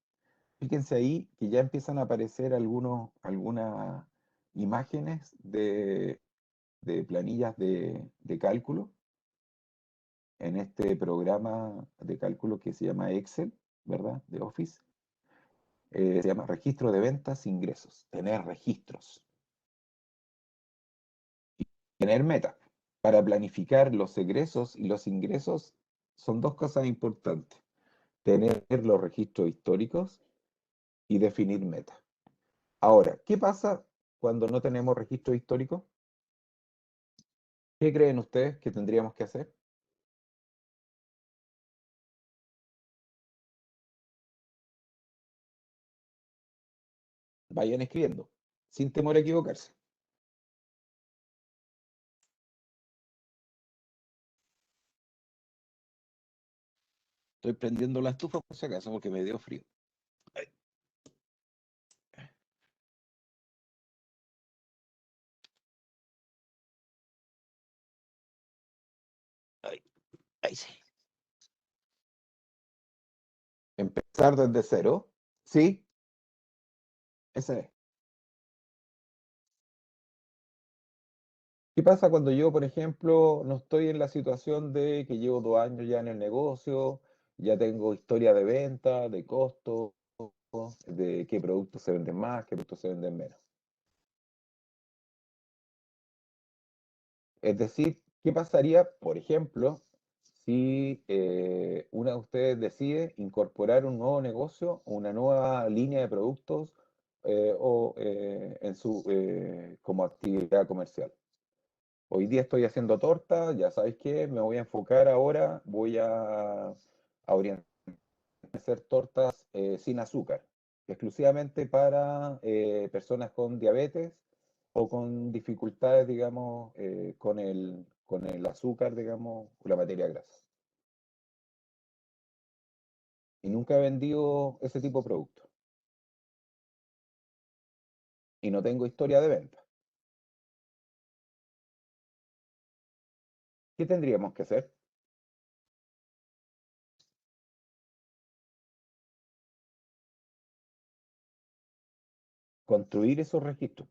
Fíjense ahí que ya empiezan a aparecer algunas imágenes de planillas de cálculo en este programa de cálculo que se llama Excel, ¿verdad? De Office. Se llama registro de ventas e ingresos. Tener registros. Y tener metas. Para planificar los egresos y los ingresos son dos cosas importantes. Tener los registros históricos y definir metas. Ahora, ¿qué pasa cuando no tenemos registro histórico? ¿Qué creen ustedes que tendríamos que hacer? Vayan escribiendo, sin temor a equivocarse. Estoy prendiendo la estufa por si acaso, porque me dio frío. Ay, ay, ay, sí. Empezar desde cero. Sí, ese es. ¿Qué pasa cuando yo, por ejemplo, no estoy en la situación de que llevo 2 años ya en el negocio, ya tengo historia de venta, de costos, de qué productos se venden más, qué productos se venden menos? Es decir, ¿qué pasaría, por ejemplo, si una de ustedes decide incorporar un nuevo negocio o una nueva línea de productos en como actividad comercial? Hoy día estoy haciendo torta, ya sabéis qué, me voy a enfocar ahora, voy a orientar a hacer tortas sin azúcar, exclusivamente para personas con diabetes o con dificultades, digamos, con el azúcar, digamos, con la materia grasa. Y nunca he vendido ese tipo de producto. Y no tengo historia de venta. ¿Qué tendríamos que hacer? Construir esos registros.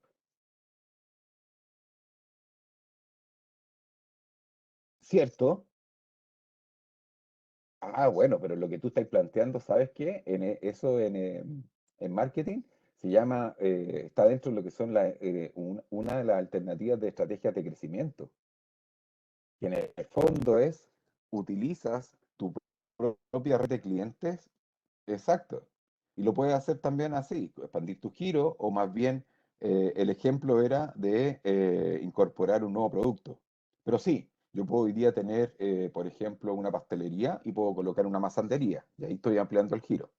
¿Cierto? Ah, bueno, pero lo que tú estás planteando, ¿sabes qué? Eso en marketing se llama, está dentro de lo que son una de las alternativas de estrategias de crecimiento, que en el fondo es, utilizas tu propia red de clientes, exacto, y lo puedes hacer también así, expandir tu giro, o más bien el ejemplo era de incorporar un nuevo producto. Pero sí, yo puedo hoy día tener, por ejemplo, una pastelería y puedo colocar una masandería, y ahí estoy ampliando el giro,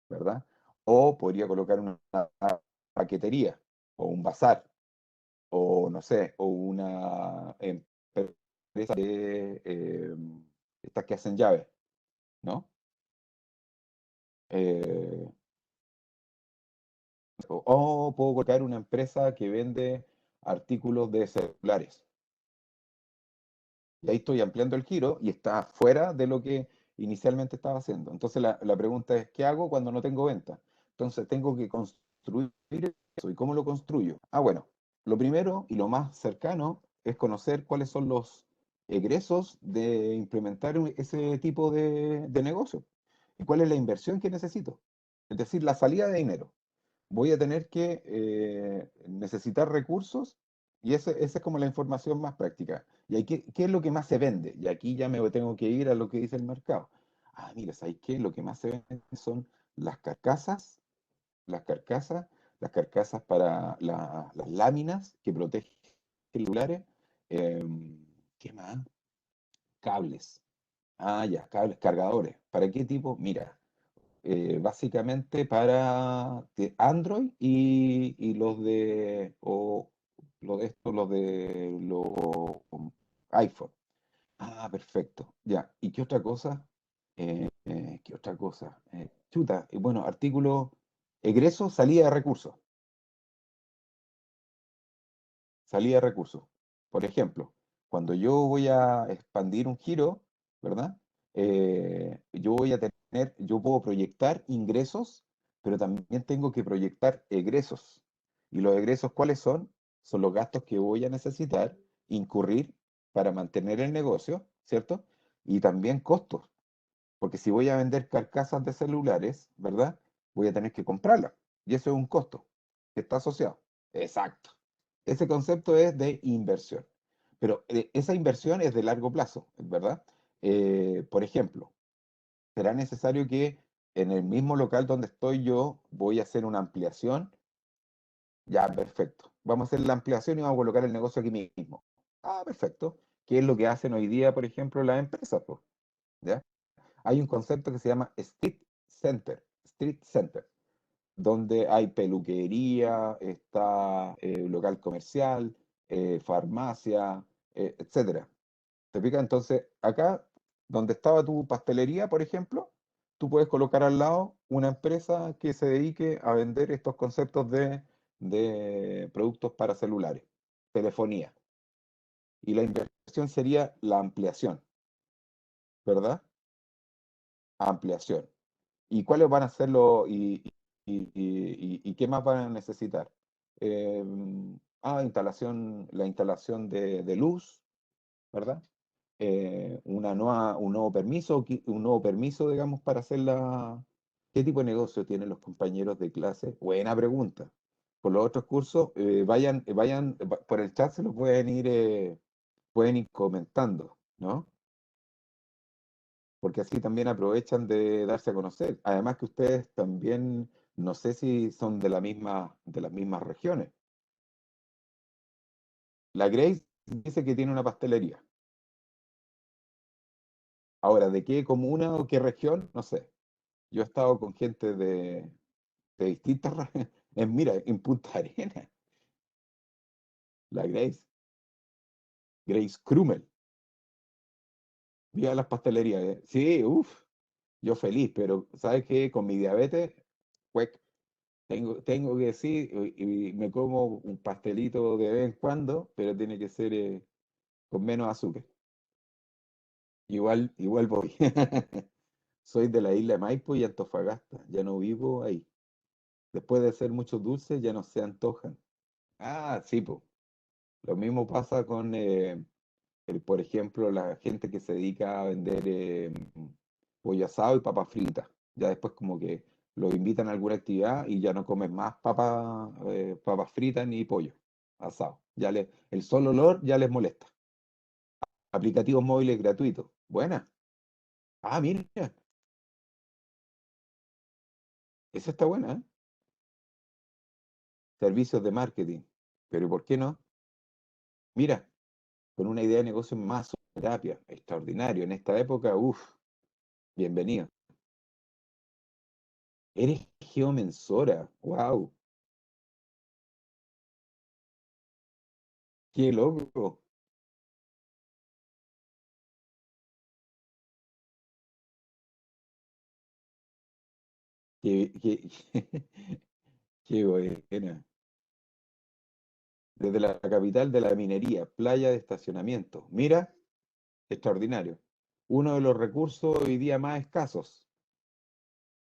¿verdad? O podría colocar una paquetería, o un bazar, o no sé, o una empresa de estas que hacen llaves, ¿no? Eh, o puedo colocar una empresa que vende artículos de celulares. Y ahí estoy ampliando el giro y está fuera de lo que inicialmente estaba haciendo. Entonces la pregunta es, ¿qué hago cuando no tengo venta? Entonces tengo que construir eso. ¿Y cómo lo construyo? Ah, bueno, lo primero y lo más cercano es conocer cuáles son los egresos de implementar ese tipo de negocio. ¿Y cuál es la inversión que necesito? Es decir, la salida de dinero. Voy a tener que necesitar recursos y esa es como la información más práctica. ¿Y ahí qué es lo que más se vende? Y aquí ya me tengo que ir a lo que dice el mercado. Ah, mira, ¿sabes qué? Lo que más se vende son las carcasas, las carcasas, las carcasas para las láminas que protegen celulares. ¿Qué más? Cables. Ah, ya, cables, cargadores. ¿Para qué tipo? Mira, básicamente para Android y los de estos, los iPhone. Ah, perfecto. Ya. ¿Y qué otra cosa? ¿Qué otra cosa? Chuta, y bueno, artículo, egreso, salida de recursos. Salida de recursos. Por ejemplo, cuando yo voy a expandir un giro, ¿verdad? Yo puedo proyectar ingresos, pero también tengo que proyectar egresos. ¿Y los egresos cuáles son? Son los gastos que voy a necesitar incurrir para mantener el negocio, ¿cierto? Y también costos, porque si voy a vender carcasas de celulares, ¿verdad? Voy a tener que comprarlas. Y eso es un costo que está asociado. Exacto. Ese concepto es de inversión. Pero esa inversión es de largo plazo, ¿verdad? Por ejemplo, será necesario que en el mismo local donde estoy yo voy a hacer una ampliación. Ya, perfecto. Vamos a hacer la ampliación y vamos a colocar el negocio aquí mismo. Ah, perfecto. ¿Qué es lo que hacen hoy día, por ejemplo, las empresas, pues? ¿Ya? Hay un concepto que se llama Street Center, donde hay peluquería, está local comercial, farmacia, etcétera. ¿Te fijas? Entonces, acá, donde estaba tu pastelería, por ejemplo, tú puedes colocar al lado una empresa que se dedique a vender estos conceptos de productos para celulares, telefonía. Y la inversión sería la ampliación, ¿verdad? Ampliación. ¿Y cuáles van a ser y qué más van a necesitar? Eh, la instalación de luz, ¿verdad? Un nuevo permiso, digamos, para hacer la... ¿Qué tipo de negocio tienen los compañeros de clase? Buena pregunta. Con los otros cursos, por el chat se los pueden ir comentando, ¿no? Porque así también aprovechan de darse a conocer. Además que ustedes también, no sé si son de las mismas regiones. La Grace dice que tiene una pastelería. Ahora, ¿de qué comuna o qué región? No sé. Yo he estado con gente de distintas regiones. Mira, en Punta Arenas, la Grace Krumel. Viva las pastelerías. Sí, uff, yo feliz, pero ¿sabes qué? Con mi diabetes, cuec, tengo que decir, y me como un pastelito de vez en cuando, pero tiene que ser con menos azúcar. Igual voy. Soy de la isla de Maipo y Antofagasta, ya no vivo ahí. Después de hacer muchos dulces, ya no se antojan. Ah, sí, pues. Lo mismo pasa con, por ejemplo, la gente que se dedica a vender pollo asado y papas fritas. Ya después como que los invitan a alguna actividad y ya no comen más papas fritas ni pollo asado. El solo olor ya les molesta. Aplicativos móviles gratuitos. Buena. Ah, mira, esa está buena, ¿eh? Servicios de marketing. Pero ¿por qué no? Mira, con una idea de negocio más terapia, extraordinario. En esta época, uff, bienvenido. Eres geomensora, wow, qué loco. Qué, qué, qué buena. desde la capital de la minería, playa de estacionamiento. Mira, extraordinario. Uno de los recursos hoy día más escasos,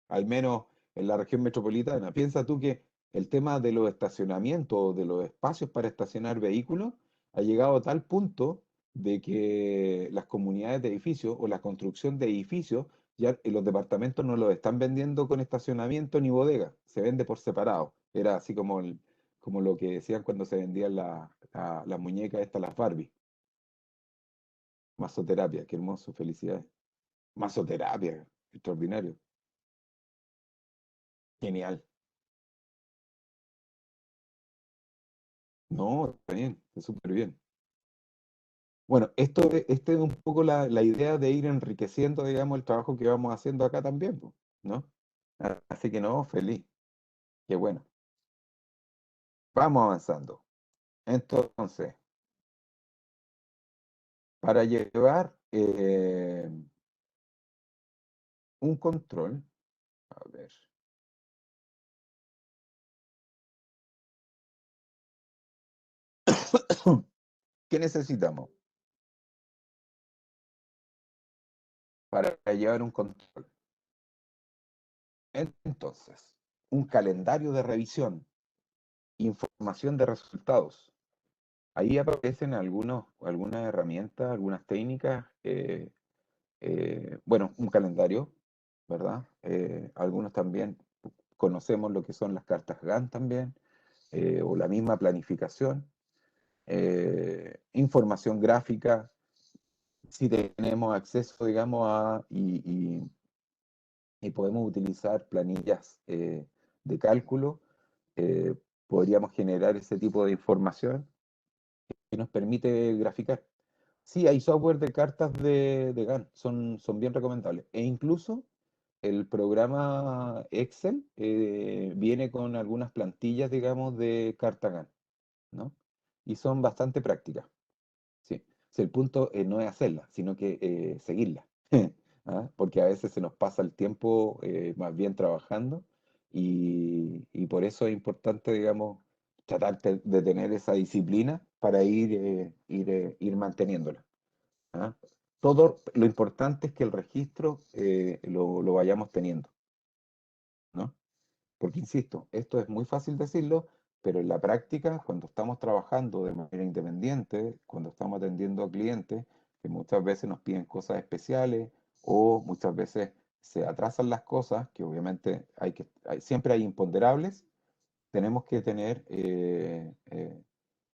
al menos en la región metropolitana. Piensa tú que el tema de los estacionamientos, de los espacios para estacionar vehículos, ha llegado a tal punto de que las comunidades de edificios o la construcción de edificios, ya en los departamentos no los están vendiendo con estacionamiento ni bodega, se vende por separado. Era así como, como lo que decían cuando se vendían las muñecas estas, las Barbie. Masoterapia, qué hermoso, felicidades. Masoterapia, extraordinario. Genial. No, está bien, está súper bien. Bueno, este es un poco la idea de ir enriqueciendo, digamos, el trabajo que vamos haciendo acá también, po, ¿no? Así que no, feliz, qué bueno. Vamos avanzando. Entonces, para llevar un control, a ver, ¿qué necesitamos para llevar un control? Entonces, un calendario de revisión, información de resultados. Ahí aparecen algunas herramientas, algunas técnicas, bueno, un calendario, ¿verdad? Algunos también conocemos lo que son las cartas GAN también, o la misma planificación, información gráfica, si tenemos acceso, digamos, y podemos utilizar planillas de cálculo, eh, podríamos generar ese tipo de información que nos permite graficar. Sí, hay software de cartas de GAN, son bien recomendables. E incluso el programa Excel viene con algunas plantillas, digamos, de carta GAN, ¿no? Y son bastante prácticas, sí. Si el punto no es hacerla, sino que seguirla. ¿Ah? Porque a veces se nos pasa el tiempo más bien trabajando y por eso es importante, digamos, tratar de tener esa disciplina para ir manteniéndola. ¿Ah? Todo lo importante es que el registro lo vayamos teniendo, ¿no? Porque, insisto, esto es muy fácil decirlo, pero en la práctica, cuando estamos trabajando de manera independiente, cuando estamos atendiendo a clientes que muchas veces nos piden cosas especiales o muchas veces se atrasan las cosas, que obviamente siempre hay imponderables, tenemos que tener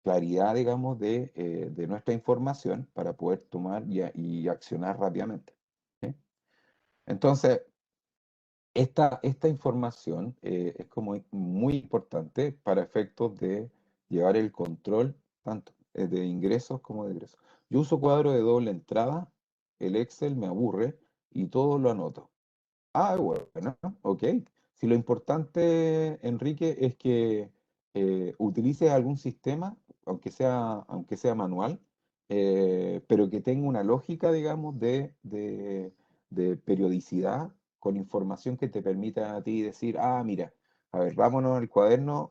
claridad, digamos, de nuestra información para poder tomar y accionar rápidamente. ¿Sí? Entonces, esta información es como muy importante para efectos de llevar el control tanto de ingresos como de egresos. Yo uso cuadro de doble entrada, el Excel me aburre y todo lo anoto. Ah, bueno, ok. Si lo importante, Enrique, es que utilices algún sistema, aunque sea manual, pero que tenga una lógica, digamos, de periodicidad con información que te permita a ti decir, ah, mira, a ver, vámonos al cuaderno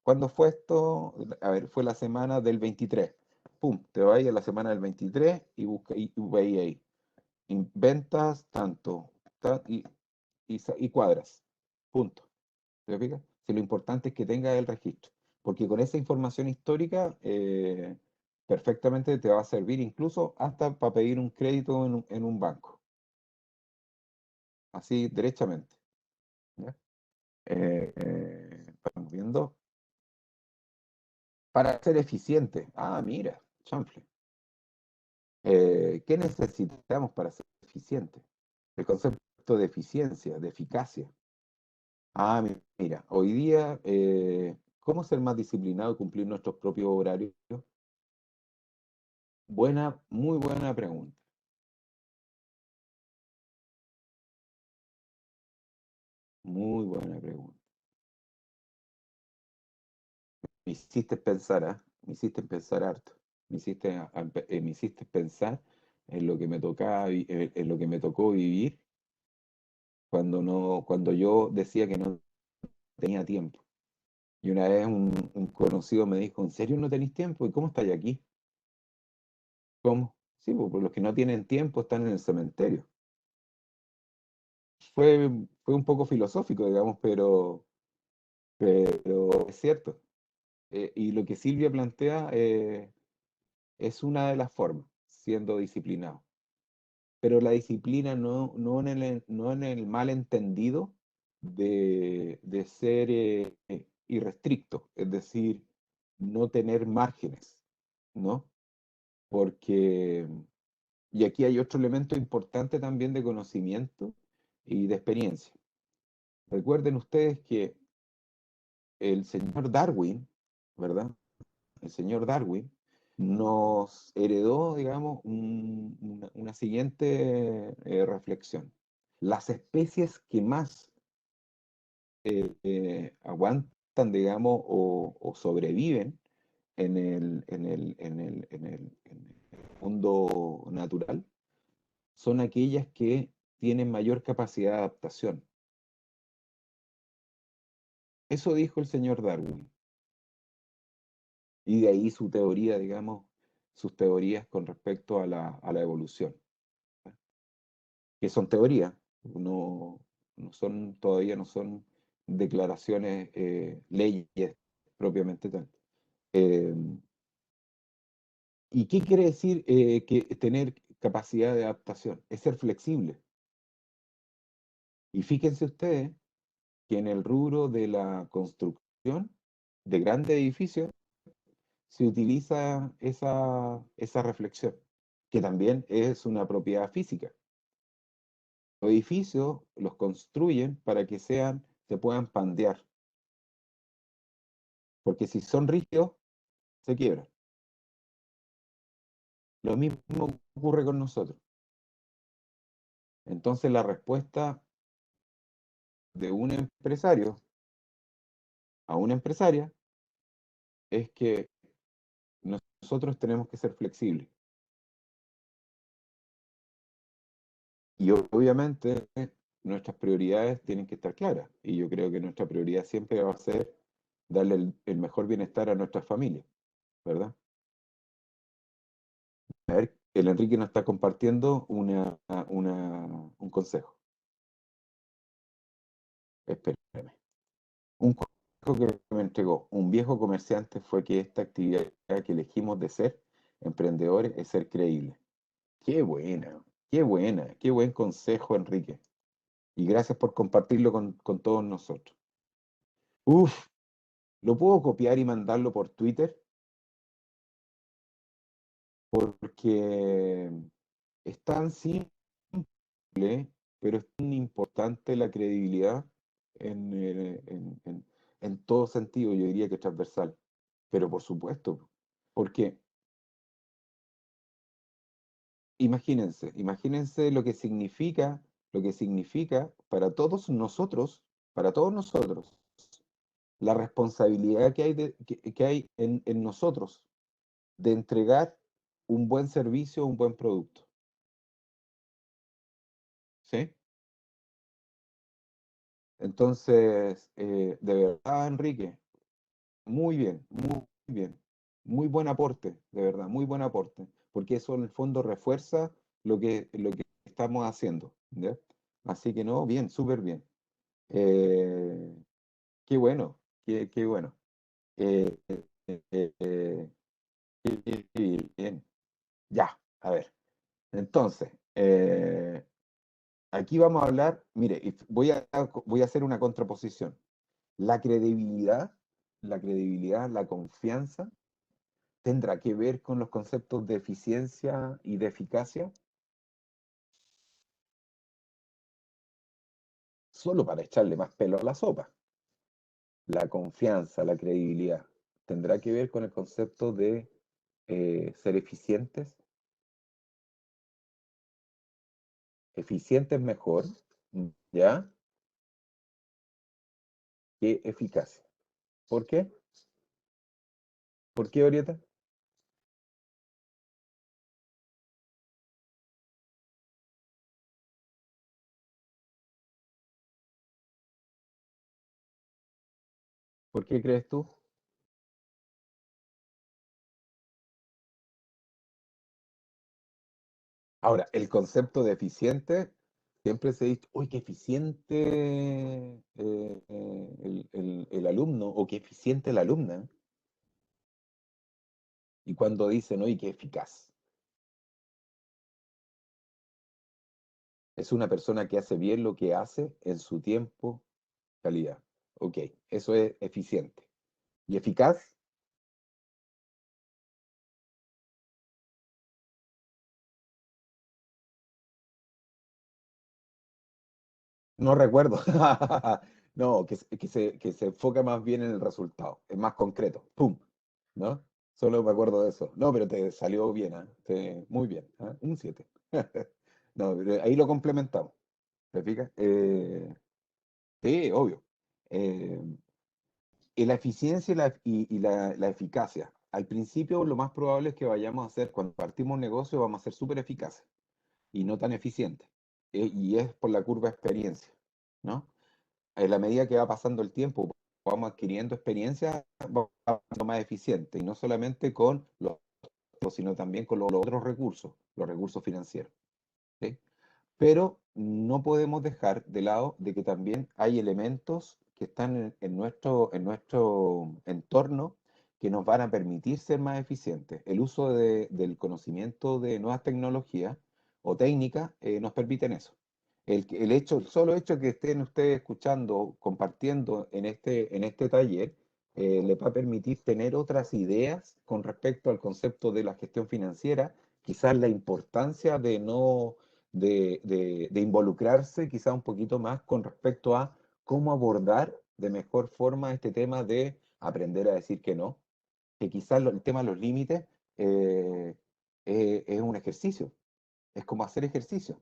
¿Cuándo fue esto? A ver, fue la semana del 23. Pum, te vas a la semana del 23 y busca y veis ahí ventas tanto y cuadras. Punto. ¿Te fijas? Si lo importante es que tengas el registro. Porque con esa información histórica perfectamente te va a servir incluso hasta para pedir un crédito en un banco. Así, derechamente. ¿Ya? Vamos viendo. Para ser eficiente. Ah, mira, chanfle. ¿Qué necesitamos para ser eficiente? El concepto de eficiencia, de eficacia. Ah, mira, hoy día, ¿cómo ser más disciplinado y cumplir nuestros propios horarios? Muy buena pregunta, muy buena pregunta. Me hiciste pensar, ¿ah? Me hiciste pensar harto. Me hiciste pensar en lo que me tocaba, en lo que me tocó vivir cuando yo decía que no tenía tiempo. Y una vez un conocido me dijo, ¿en serio no tenéis tiempo? ¿Y cómo estáis aquí? ¿Cómo? Sí, pues los que no tienen tiempo están en el cementerio. Fue un poco filosófico, digamos, pero es cierto. Y lo que Silvia plantea es una de las formas, siendo disciplinado. Pero la disciplina no en el mal entendido de ser irrestricto, es decir, no tener márgenes, ¿no? Porque, y aquí hay otro elemento importante también de conocimiento y de experiencia. Recuerden ustedes que el señor Darwin, ¿verdad? El señor Darwin nos heredó, digamos, una siguiente reflexión. Las especies que más aguantan, digamos, o sobreviven en el mundo natural son aquellas que tienen mayor capacidad de adaptación. Eso dijo el señor Darwin. Y de ahí su teoría, digamos, sus teorías con respecto a la evolución, que son teorías, no, todavía no son declaraciones, leyes propiamente tal. Eh, ¿Y qué quiere decir que tener capacidad de adaptación? Es ser flexible. Y fíjense ustedes que en el rubro de la construcción de grandes edificios se utiliza esa reflexión, que también es una propiedad física. Los edificios los construyen para que se puedan pandear, porque si son rígidos, se quiebran. Lo mismo ocurre con nosotros. Entonces la respuesta de un empresario a una empresaria es que nosotros tenemos que ser flexibles. Y obviamente nuestras prioridades tienen que estar claras. Y yo creo que nuestra prioridad siempre va a ser darle el mejor bienestar a nuestras familias, ¿verdad? A ver, el Enrique nos está compartiendo un consejo. Espérame. Un consejo que me entregó un viejo comerciante fue que esta actividad que elegimos de ser emprendedores es ser creíbles. Qué buena, qué buena, qué buen consejo, Enrique. Y gracias por compartirlo con todos nosotros. Uf, ¿lo puedo copiar y mandarlo por Twitter? Porque es tan simple, pero es tan importante la credibilidad en todo sentido, yo diría que transversal. Pero por supuesto, porque imagínense lo que significa para todos nosotros, la responsabilidad que hay en nosotros de entregar un buen servicio, un buen producto. ¿Sí? Entonces, de verdad, Enrique, muy bien, muy bien. Muy buen aporte, de verdad, muy buen aporte. Porque eso en el fondo refuerza lo que estamos haciendo. ¿Ya? Así que no, bien, súper bien. Eh, qué bueno, qué bueno. Eh, eh, eh, eh, bien. Ya, a ver. Entonces, aquí vamos a hablar, mire, y voy a hacer una contraposición. La credibilidad, la confianza, tendrá que ver con los conceptos de eficiencia y de eficacia, solo para echarle más pelo a la sopa. La confianza, la credibilidad, tendrá que ver con el concepto de ser eficientes mejor, ¿ya? Que eficacia. ¿Por qué? ¿Por qué, Orieta? ¿Por qué crees tú? Ahora, el concepto de eficiente, siempre se dice, uy, qué eficiente el alumno o qué eficiente la alumna. Y cuando dicen, oye, qué eficaz, es una persona que hace bien lo que hace en su tiempo, calidad. Ok, eso es eficiente. ¿Y eficaz? No recuerdo. No, que se enfoca más bien en el resultado, es más concreto. ¡Pum! ¿No? Solo me acuerdo de eso. No, pero te salió bien, ¿ah? Muy bien, ¿ah? Un 7. No, pero ahí lo complementamos. ¿Te fijas? Sí, obvio. Eh, y la eficiencia y la eficacia. Al principio, lo más probable es que vayamos a hacer, cuando partimos un negocio, vamos a ser súper eficaces y no tan eficientes. Y es por la curva de experiencia, ¿no? En la medida que va pasando el tiempo, vamos adquiriendo experiencia, vamos siendo más eficientes, y no solamente con los, sino también con los otros recursos, los recursos financieros. ¿Sí? Pero no podemos dejar de lado de que también hay elementos que están en nuestro entorno que nos van a permitir ser más eficientes. El uso del conocimiento de nuevas tecnologías o técnicas nos permiten eso. El solo hecho que estén ustedes escuchando, compartiendo en este taller, les va a permitir tener otras ideas con respecto al concepto de la gestión financiera, quizás la importancia de involucrarse quizá un poquito más con respecto a cómo abordar de mejor forma este tema de aprender a decir que no, que quizás el tema de los límites eh, es un ejercicio, es como hacer ejercicio.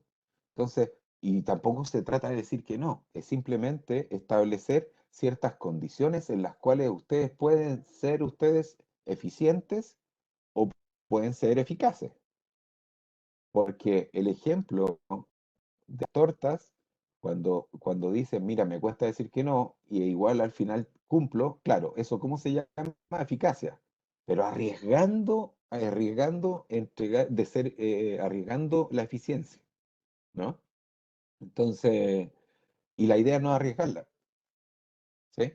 Entonces, y tampoco se trata de decir que no, es simplemente establecer ciertas condiciones en las cuales ustedes pueden ser ustedes eficientes o pueden ser eficaces. Porque el ejemplo de tortas, cuando dicen, mira, me cuesta decir que no, y igual al final cumplo, claro, eso cómo se llama eficacia, pero arriesgando entregar, arriesgando la eficiencia, ¿no? Entonces, y la idea no es arriesgarla, ¿sí?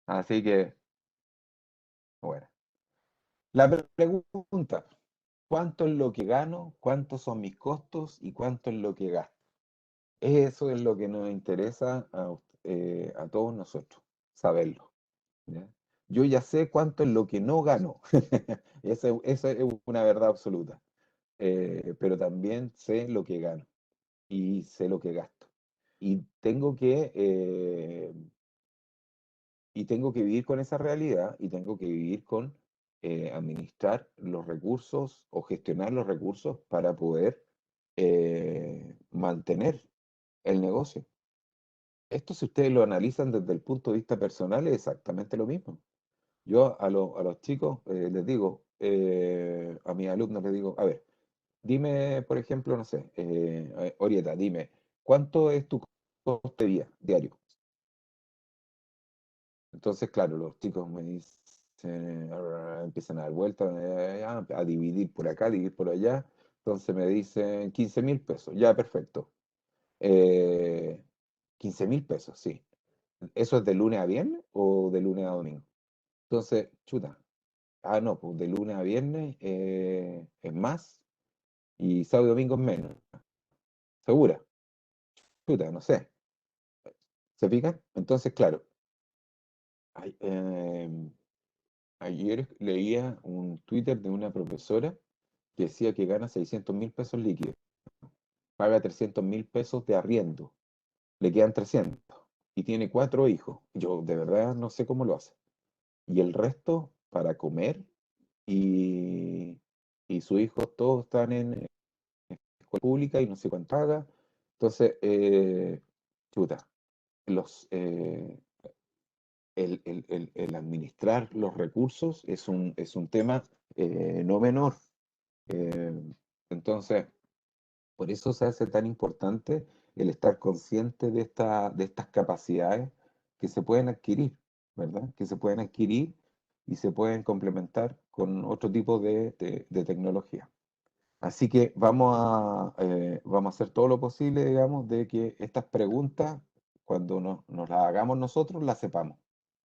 Así que, bueno. La pregunta, ¿cuánto es lo que gano? ¿Cuántos son mis costos? ¿Y cuánto es lo que gasto? Eso es lo que nos interesa a todos nosotros, saberlo. ¿Ya? Yo ya sé cuánto es lo que no gano. Esa es una verdad absoluta. Pero también sé lo que gano y sé lo que gasto. Y tengo que vivir con esa realidad y tengo que vivir con administrar los recursos o gestionar los recursos para poder mantener el negocio. Esto, si ustedes lo analizan desde el punto de vista personal, es exactamente lo mismo. Yo a los chicos les digo, a mis alumnos les digo, a ver, dime, por ejemplo, no sé, Orieta, dime, ¿cuánto es tu costo de vida diario? Entonces, claro, los chicos me dicen, empiezan a dar vueltas, a dividir por acá, dividir por allá. Entonces me dicen 15.000 pesos, ya, perfecto. Eh, 15.000 pesos, sí. ¿Eso es de lunes a viernes o de lunes a domingo? Entonces, chuta. Ah, no, pues de lunes a viernes es más y sábado y domingo es menos. ¿Segura? Chuta, no sé. ¿Se fijan? Entonces, claro, ay, ayer leía un Twitter de una profesora que decía que gana 600.000 pesos líquidos, paga 300.000 pesos de arriendo, le quedan 300 y tiene 4 hijos. Yo de verdad no sé cómo lo hace. Y el resto para comer y, y sus hijos todos están en escuela pública y no sé cuánto paga. Entonces, chuta, los, el administrar los recursos es un tema no menor. Eh, entonces, por eso se hace tan importante el estar consciente de estas capacidades que se pueden adquirir. ¿verdad? Que se pueden adquirir y se pueden complementar con otro tipo de tecnología. Así que vamos a hacer todo lo posible, digamos, de que estas preguntas, cuando nos las hagamos nosotros, las sepamos,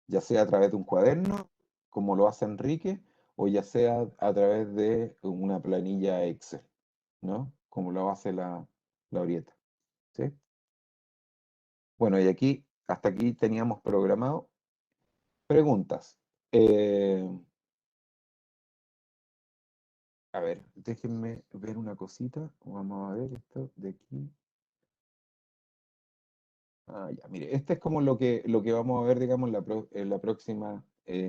ya sea a través de un cuaderno, como lo hace Enrique, o ya sea a través de una planilla Excel, ¿no? Como lo hace la Orieta, ¿sí? Bueno, y aquí, hasta aquí teníamos programado preguntas. Eh, a ver, déjenme ver una cosita. Vamos a ver esto de aquí. Ah, ya, mire, este es como lo que vamos a ver, digamos, en la próxima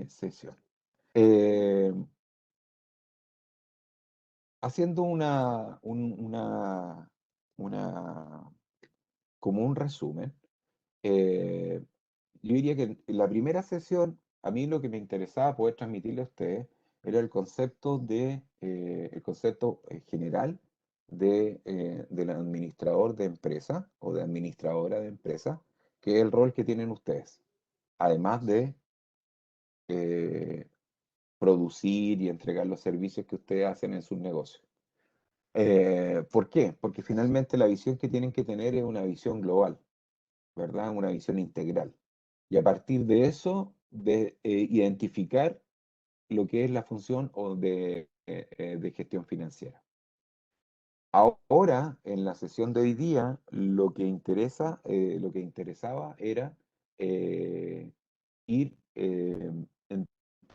sesión. Eh, haciendo una, como un resumen, eh, yo diría que en la primera sesión, a mí lo que me interesaba poder transmitirle a ustedes era el concepto general del administrador de empresa o de administradora de empresa, que es el rol que tienen ustedes, además de eh, producir y entregar los servicios que ustedes hacen en sus negocios. ¿Por qué? Porque finalmente la visión que tienen que tener es una visión global, ¿verdad? Una visión integral. Y a partir de eso, de identificar lo que es la función de gestión financiera. Ahora, en la sesión de hoy día, lo que interesaba era eh, ir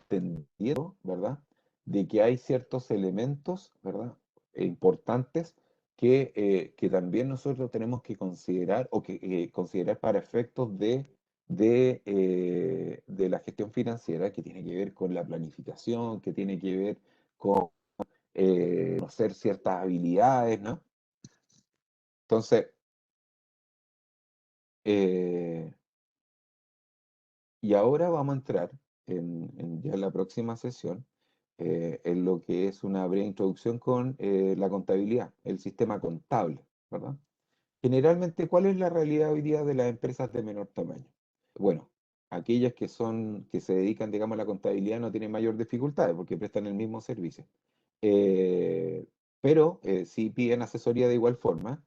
entendiendo, ¿verdad? De que hay ciertos elementos, ¿verdad? Importantes que también nosotros tenemos que considerar o que considerar para efectos de la gestión financiera, que tiene que ver con la planificación, que tiene que ver con conocer ciertas habilidades, ¿no? Entonces, eh, y ahora vamos a entrar ya en la próxima sesión en lo que es una breve introducción con la contabilidad, el sistema contable, ¿verdad? Generalmente, ¿cuál es la realidad hoy día de las empresas de menor tamaño? Bueno, aquellas que se dedican, digamos, a la contabilidad no tienen mayor dificultades porque prestan el mismo servicio. Eh, pero sí piden asesoría de igual forma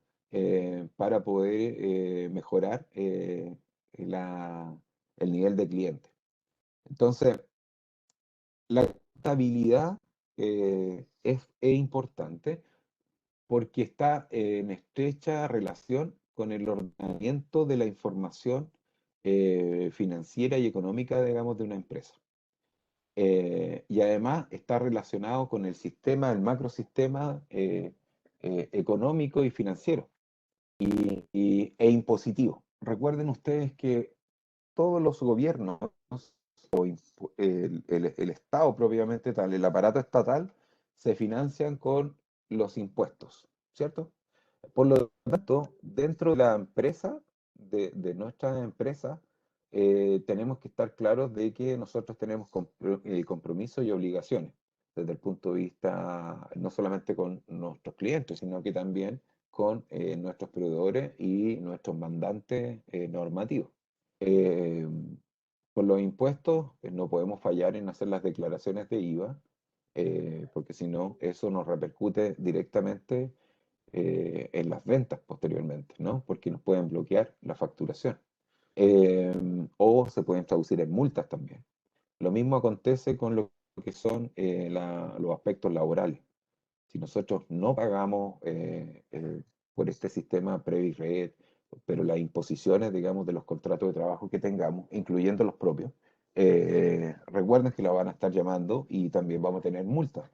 para poder mejorar la- el nivel de cliente. Entonces, la contabilidad es importante porque está en estrecha relación con el ordenamiento de la información financiera y económica, digamos, de una empresa. Y además está relacionado con el sistema, el macrosistema económico y financiero e impositivo. Recuerden ustedes que todos los gobiernos el Estado propiamente tal, el aparato estatal, se financian con los impuestos, ¿cierto? Por lo tanto, dentro de la empresa, de nuestras empresas, tenemos que estar claros de que nosotros tenemos compromisos y obligaciones desde el punto de vista no solamente con nuestros clientes, sino que también con nuestros proveedores y nuestros mandantes normativos. Eh, con los impuestos no podemos fallar en hacer las declaraciones de IVA, porque si no, eso nos repercute directamente en las ventas posteriormente, ¿no? Porque nos pueden bloquear la facturación. Eh, o se pueden traducir en multas también. Lo mismo acontece con lo que son los aspectos laborales. Si nosotros no pagamos por este sistema Previ-Red, pero las imposiciones, digamos, de los contratos de trabajo que tengamos, incluyendo los propios, recuerden que la van a estar llamando y también vamos a tener multas.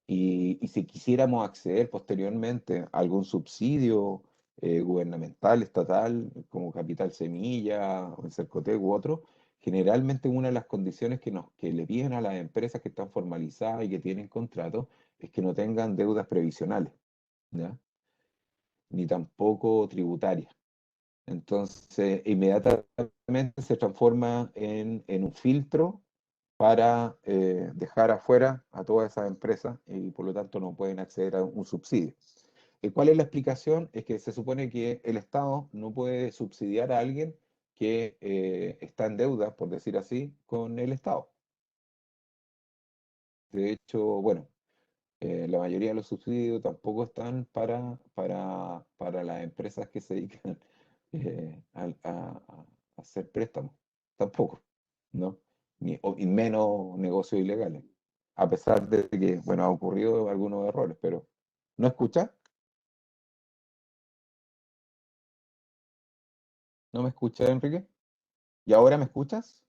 Y si quisiéramos acceder posteriormente a algún subsidio gubernamental, estatal, como Capital Semilla, o el Cercotec u otro, generalmente una de las condiciones que le piden a las empresas que están formalizadas y que tienen contratos es que no tengan deudas previsionales, ¿ya? Ni tampoco tributarias. Entonces, inmediatamente se transforma en un filtro para dejar afuera a todas esas empresas y por lo tanto no pueden acceder a un subsidio. ¿Cuál es la explicación? Es que se supone que el Estado no puede subsidiar a alguien que está en deuda, por decir así, con el Estado. De hecho, bueno, la mayoría de los subsidios tampoco están para las empresas que se dedican a hacer préstamos, tampoco, ¿no? Y menos negocios ilegales, a pesar de que, bueno, ha ocurrido algunos errores, pero ¿no escuchas? ¿No me escuchas, Enrique? ¿Y ahora me escuchas?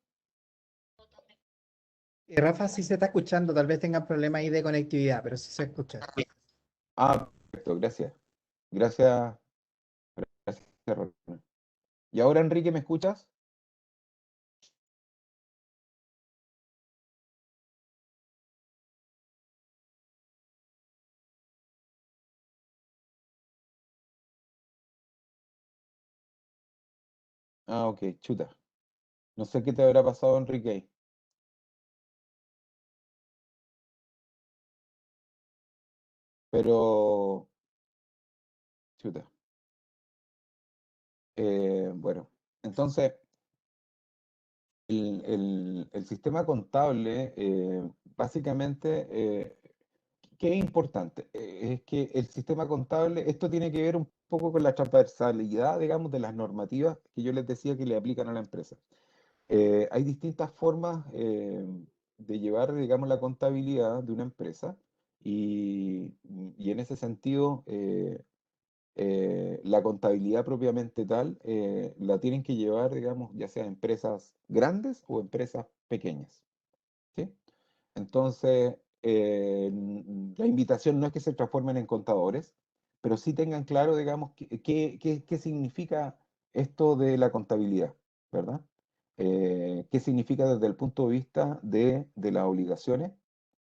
Rafa, sí se está escuchando, tal vez tengan problemas ahí de conectividad, pero sí se escucha. Ah, perfecto, gracias. Gracias, gracias, Rosana. ¿Y ahora, Enrique, me escuchas? Ah, ok, chuta. No sé qué te habrá pasado, Enrique, pero, chuta. Bueno, entonces, el sistema contable, básicamente, ¿qué es importante? Es que el sistema contable, esto tiene que ver un poco con la transversalidad, digamos, de las normativas que yo les decía que le aplican a la empresa. Hay distintas formas de llevar, digamos, la contabilidad de una empresa y en ese sentido, la contabilidad propiamente tal la tienen que llevar, digamos, ya sea empresas grandes o empresas pequeñas, ¿sí? Entonces, la invitación no es que se transformen en contadores, pero sí tengan claro, digamos, qué significa esto de la contabilidad, ¿verdad? ¿Qué significa desde el punto de vista de las obligaciones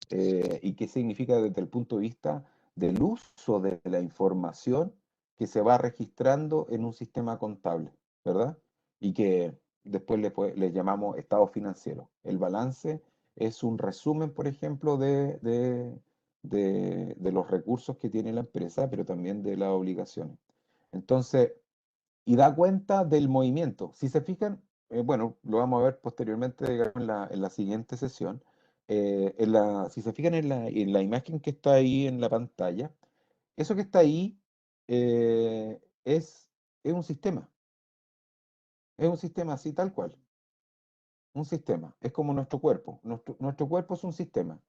y qué significa desde el punto de vista del uso de la información que se va registrando en un sistema contable, ¿verdad? Y que después le llamamos estado financiero. El balance es un resumen, por ejemplo, de los recursos que tiene la empresa, pero también de las obligaciones. Entonces, y da cuenta del movimiento. Si se fijan, bueno, lo vamos a ver posteriormente, digamos, en la siguiente sesión. Si se fijan en la imagen que está ahí en la pantalla, eso que está ahí es un sistema, es un sistema así tal cual, un sistema, es como nuestro cuerpo. Nuestro cuerpo es un sistema.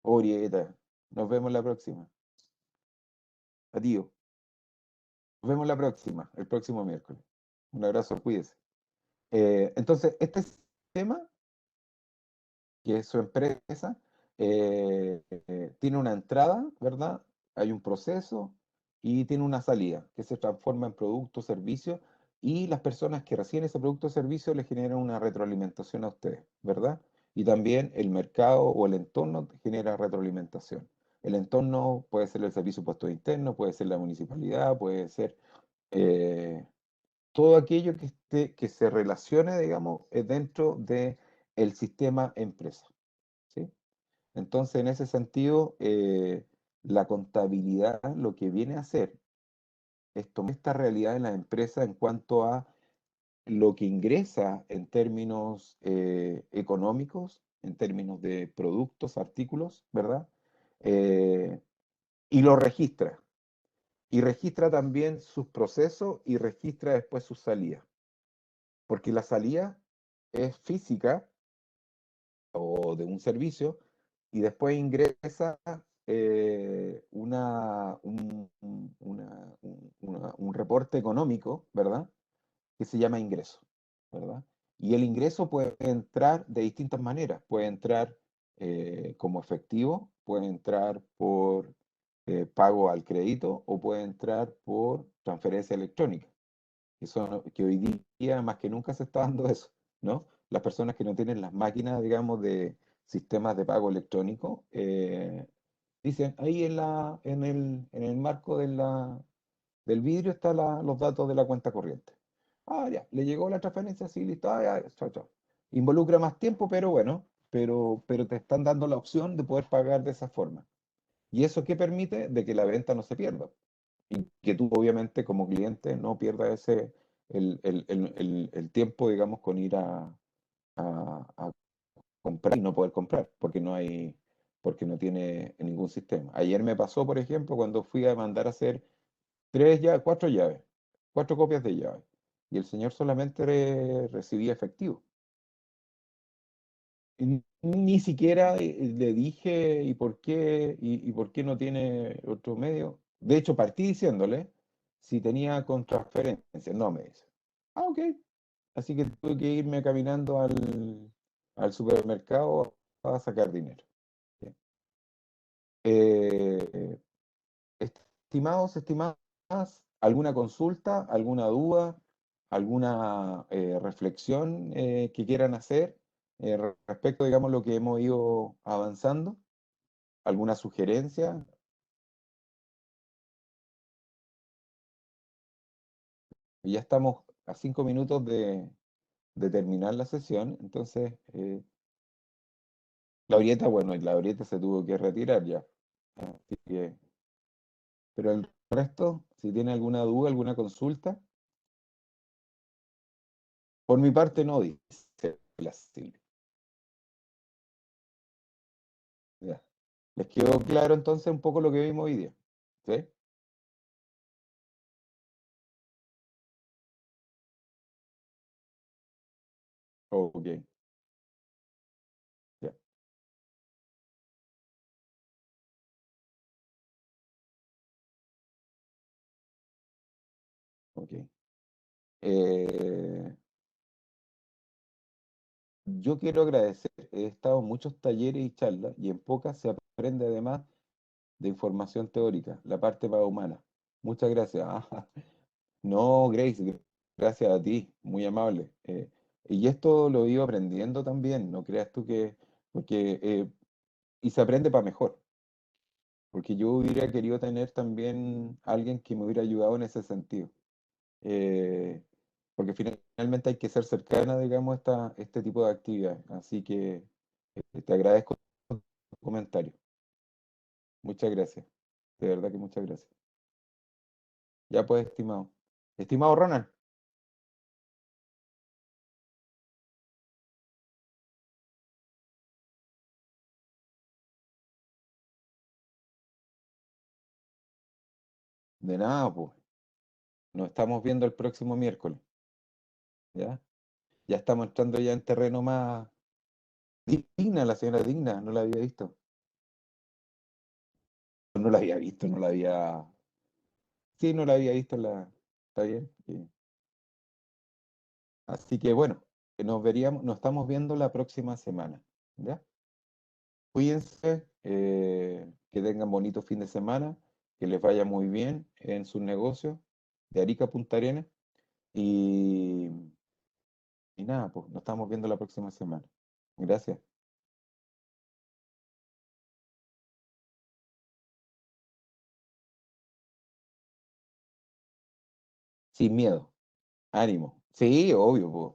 Orieta, nos vemos la próxima. Adiós. Nos vemos la próxima, el próximo miércoles. Un abrazo, cuídese. Entonces, este sistema que es su empresa, tiene una entrada, ¿verdad? Hay un proceso y tiene una salida que se transforma en producto, servicio y las personas que reciben ese producto o servicio le generan una retroalimentación a ustedes, ¿verdad? Y también el mercado o el entorno genera retroalimentación. El entorno puede ser el servicio puesto interno, puede ser la municipalidad, puede ser eh, todo aquello que se relacione, digamos, dentro de el sistema empresa, ¿sí? Entonces, en ese sentido, la contabilidad lo que viene a hacer es tomar esta realidad en la empresa en cuanto a lo que ingresa en términos económicos, en términos de productos, artículos, ¿verdad? Eh, y lo registra. Y registra también sus procesos y registra después sus salidas. Porque la salida es física o de un servicio y después ingresa un reporte económico, ¿verdad? Que se llama ingreso, ¿verdad? Y el ingreso puede entrar de distintas maneras. Puede entrar como efectivo, puede entrar por pago al crédito o puede entrar por transferencia electrónica que hoy día más que nunca se está dando eso, ¿no? Las personas que no tienen las máquinas, digamos, de sistemas de pago electrónico, dicen, ahí en el marco del vidrio están los datos de la cuenta corriente. Ah, ya, le llegó la transferencia, sí, listo, ah, ya, chao, chao. Involucra más tiempo, pero bueno, pero te están dando la opción de poder pagar de esa forma. ¿Y eso qué permite? De que la venta no se pierda. y que tú obviamente como cliente no pierdas el tiempo, digamos, con ir a comprar y no poder comprar, porque no tiene ningún sistema. Ayer me pasó, por ejemplo, cuando fui a mandar a hacer cuatro llaves, cuatro copias de llaves, y el señor solamente recibía efectivo. Y ni siquiera le dije y por qué no tiene otro medio. De hecho, partí diciéndole si tenía con transferencia. No me dice. Ah, ok. Así que tuve que irme caminando al supermercado a sacar dinero. Bien. Eh, estimados, estimadas, ¿alguna consulta, alguna duda, alguna reflexión que quieran hacer respecto, digamos, lo que hemos ido avanzando? ¿Alguna sugerencia? Y ya estamos a 5 minutos de terminar la sesión, entonces la Orieta se tuvo que retirar ya. Así que, pero el resto, si tiene alguna duda, alguna consulta, por mi parte no, dice la Silvia. Ya. ¿Les quedó claro entonces un poco lo que vimos hoy día? ¿Sí? Ok, ya, ok. Eh, yo quiero agradecer, he estado en muchos talleres y charlas y en pocas se aprende además de información teórica, la parte más humana. Muchas gracias. Ah, no, Grace, gracias a ti, muy amable. Y esto lo he ido aprendiendo también, no creas tú porque, y se aprende para mejor, porque yo hubiera querido tener también alguien que me hubiera ayudado en ese sentido. Eh, porque finalmente hay que ser cercana, digamos, este tipo de actividades. Así que te agradezco tu comentario. Muchas gracias. De verdad que muchas gracias. Ya pues, estimado. Estimado Ronald, de nada, pues. Nos estamos viendo el próximo miércoles, ¿ya? Ya estamos entrando ya en terreno más digna, la señora digna, no la había visto. No la había visto, no la había... Sí, no la había visto, está bien. Sí. Así que bueno, nos estamos viendo la próxima semana, ¿ya? Cuídense, que tengan bonito fin de semana, que les vaya muy bien en sus negocios de Arica a Punta Arenas y, y nada, pues nos estamos viendo la próxima semana. Gracias. Sin miedo, ánimo. Sí, obvio, pues.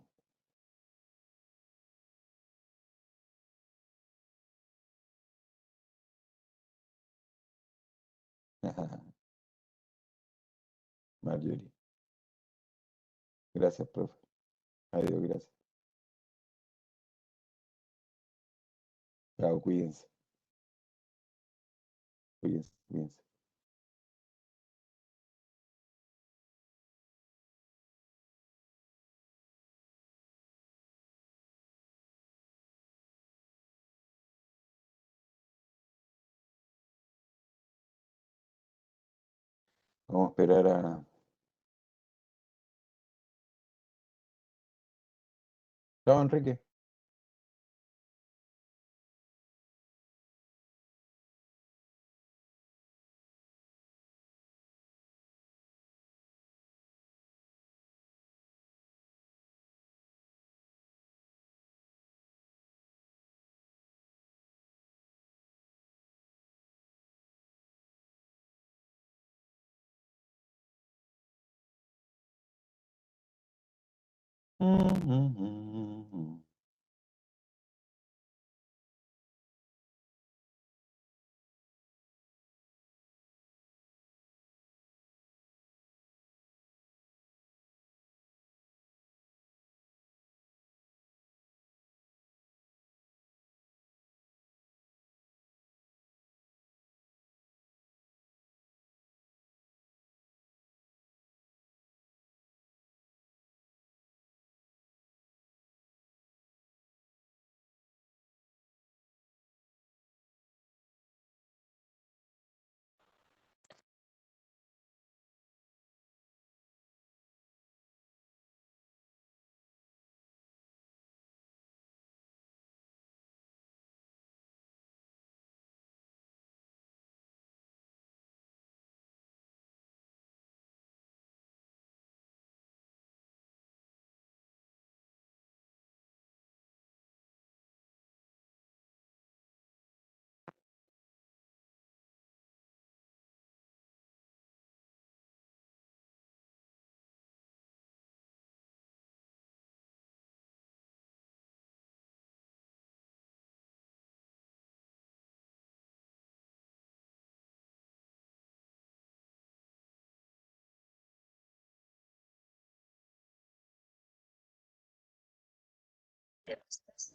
Marjorie. Gracias, profe. Adiós, gracias. Chao, cuídense, cuídense, cuídense. Vamos a esperar a... Chao, Enrique.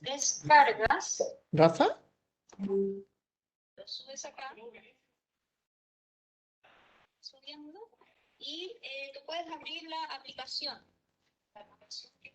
Descargas, ¿Rafa? lo subes acá, subiendo, y tú puedes abrir la aplicación. La aplicación que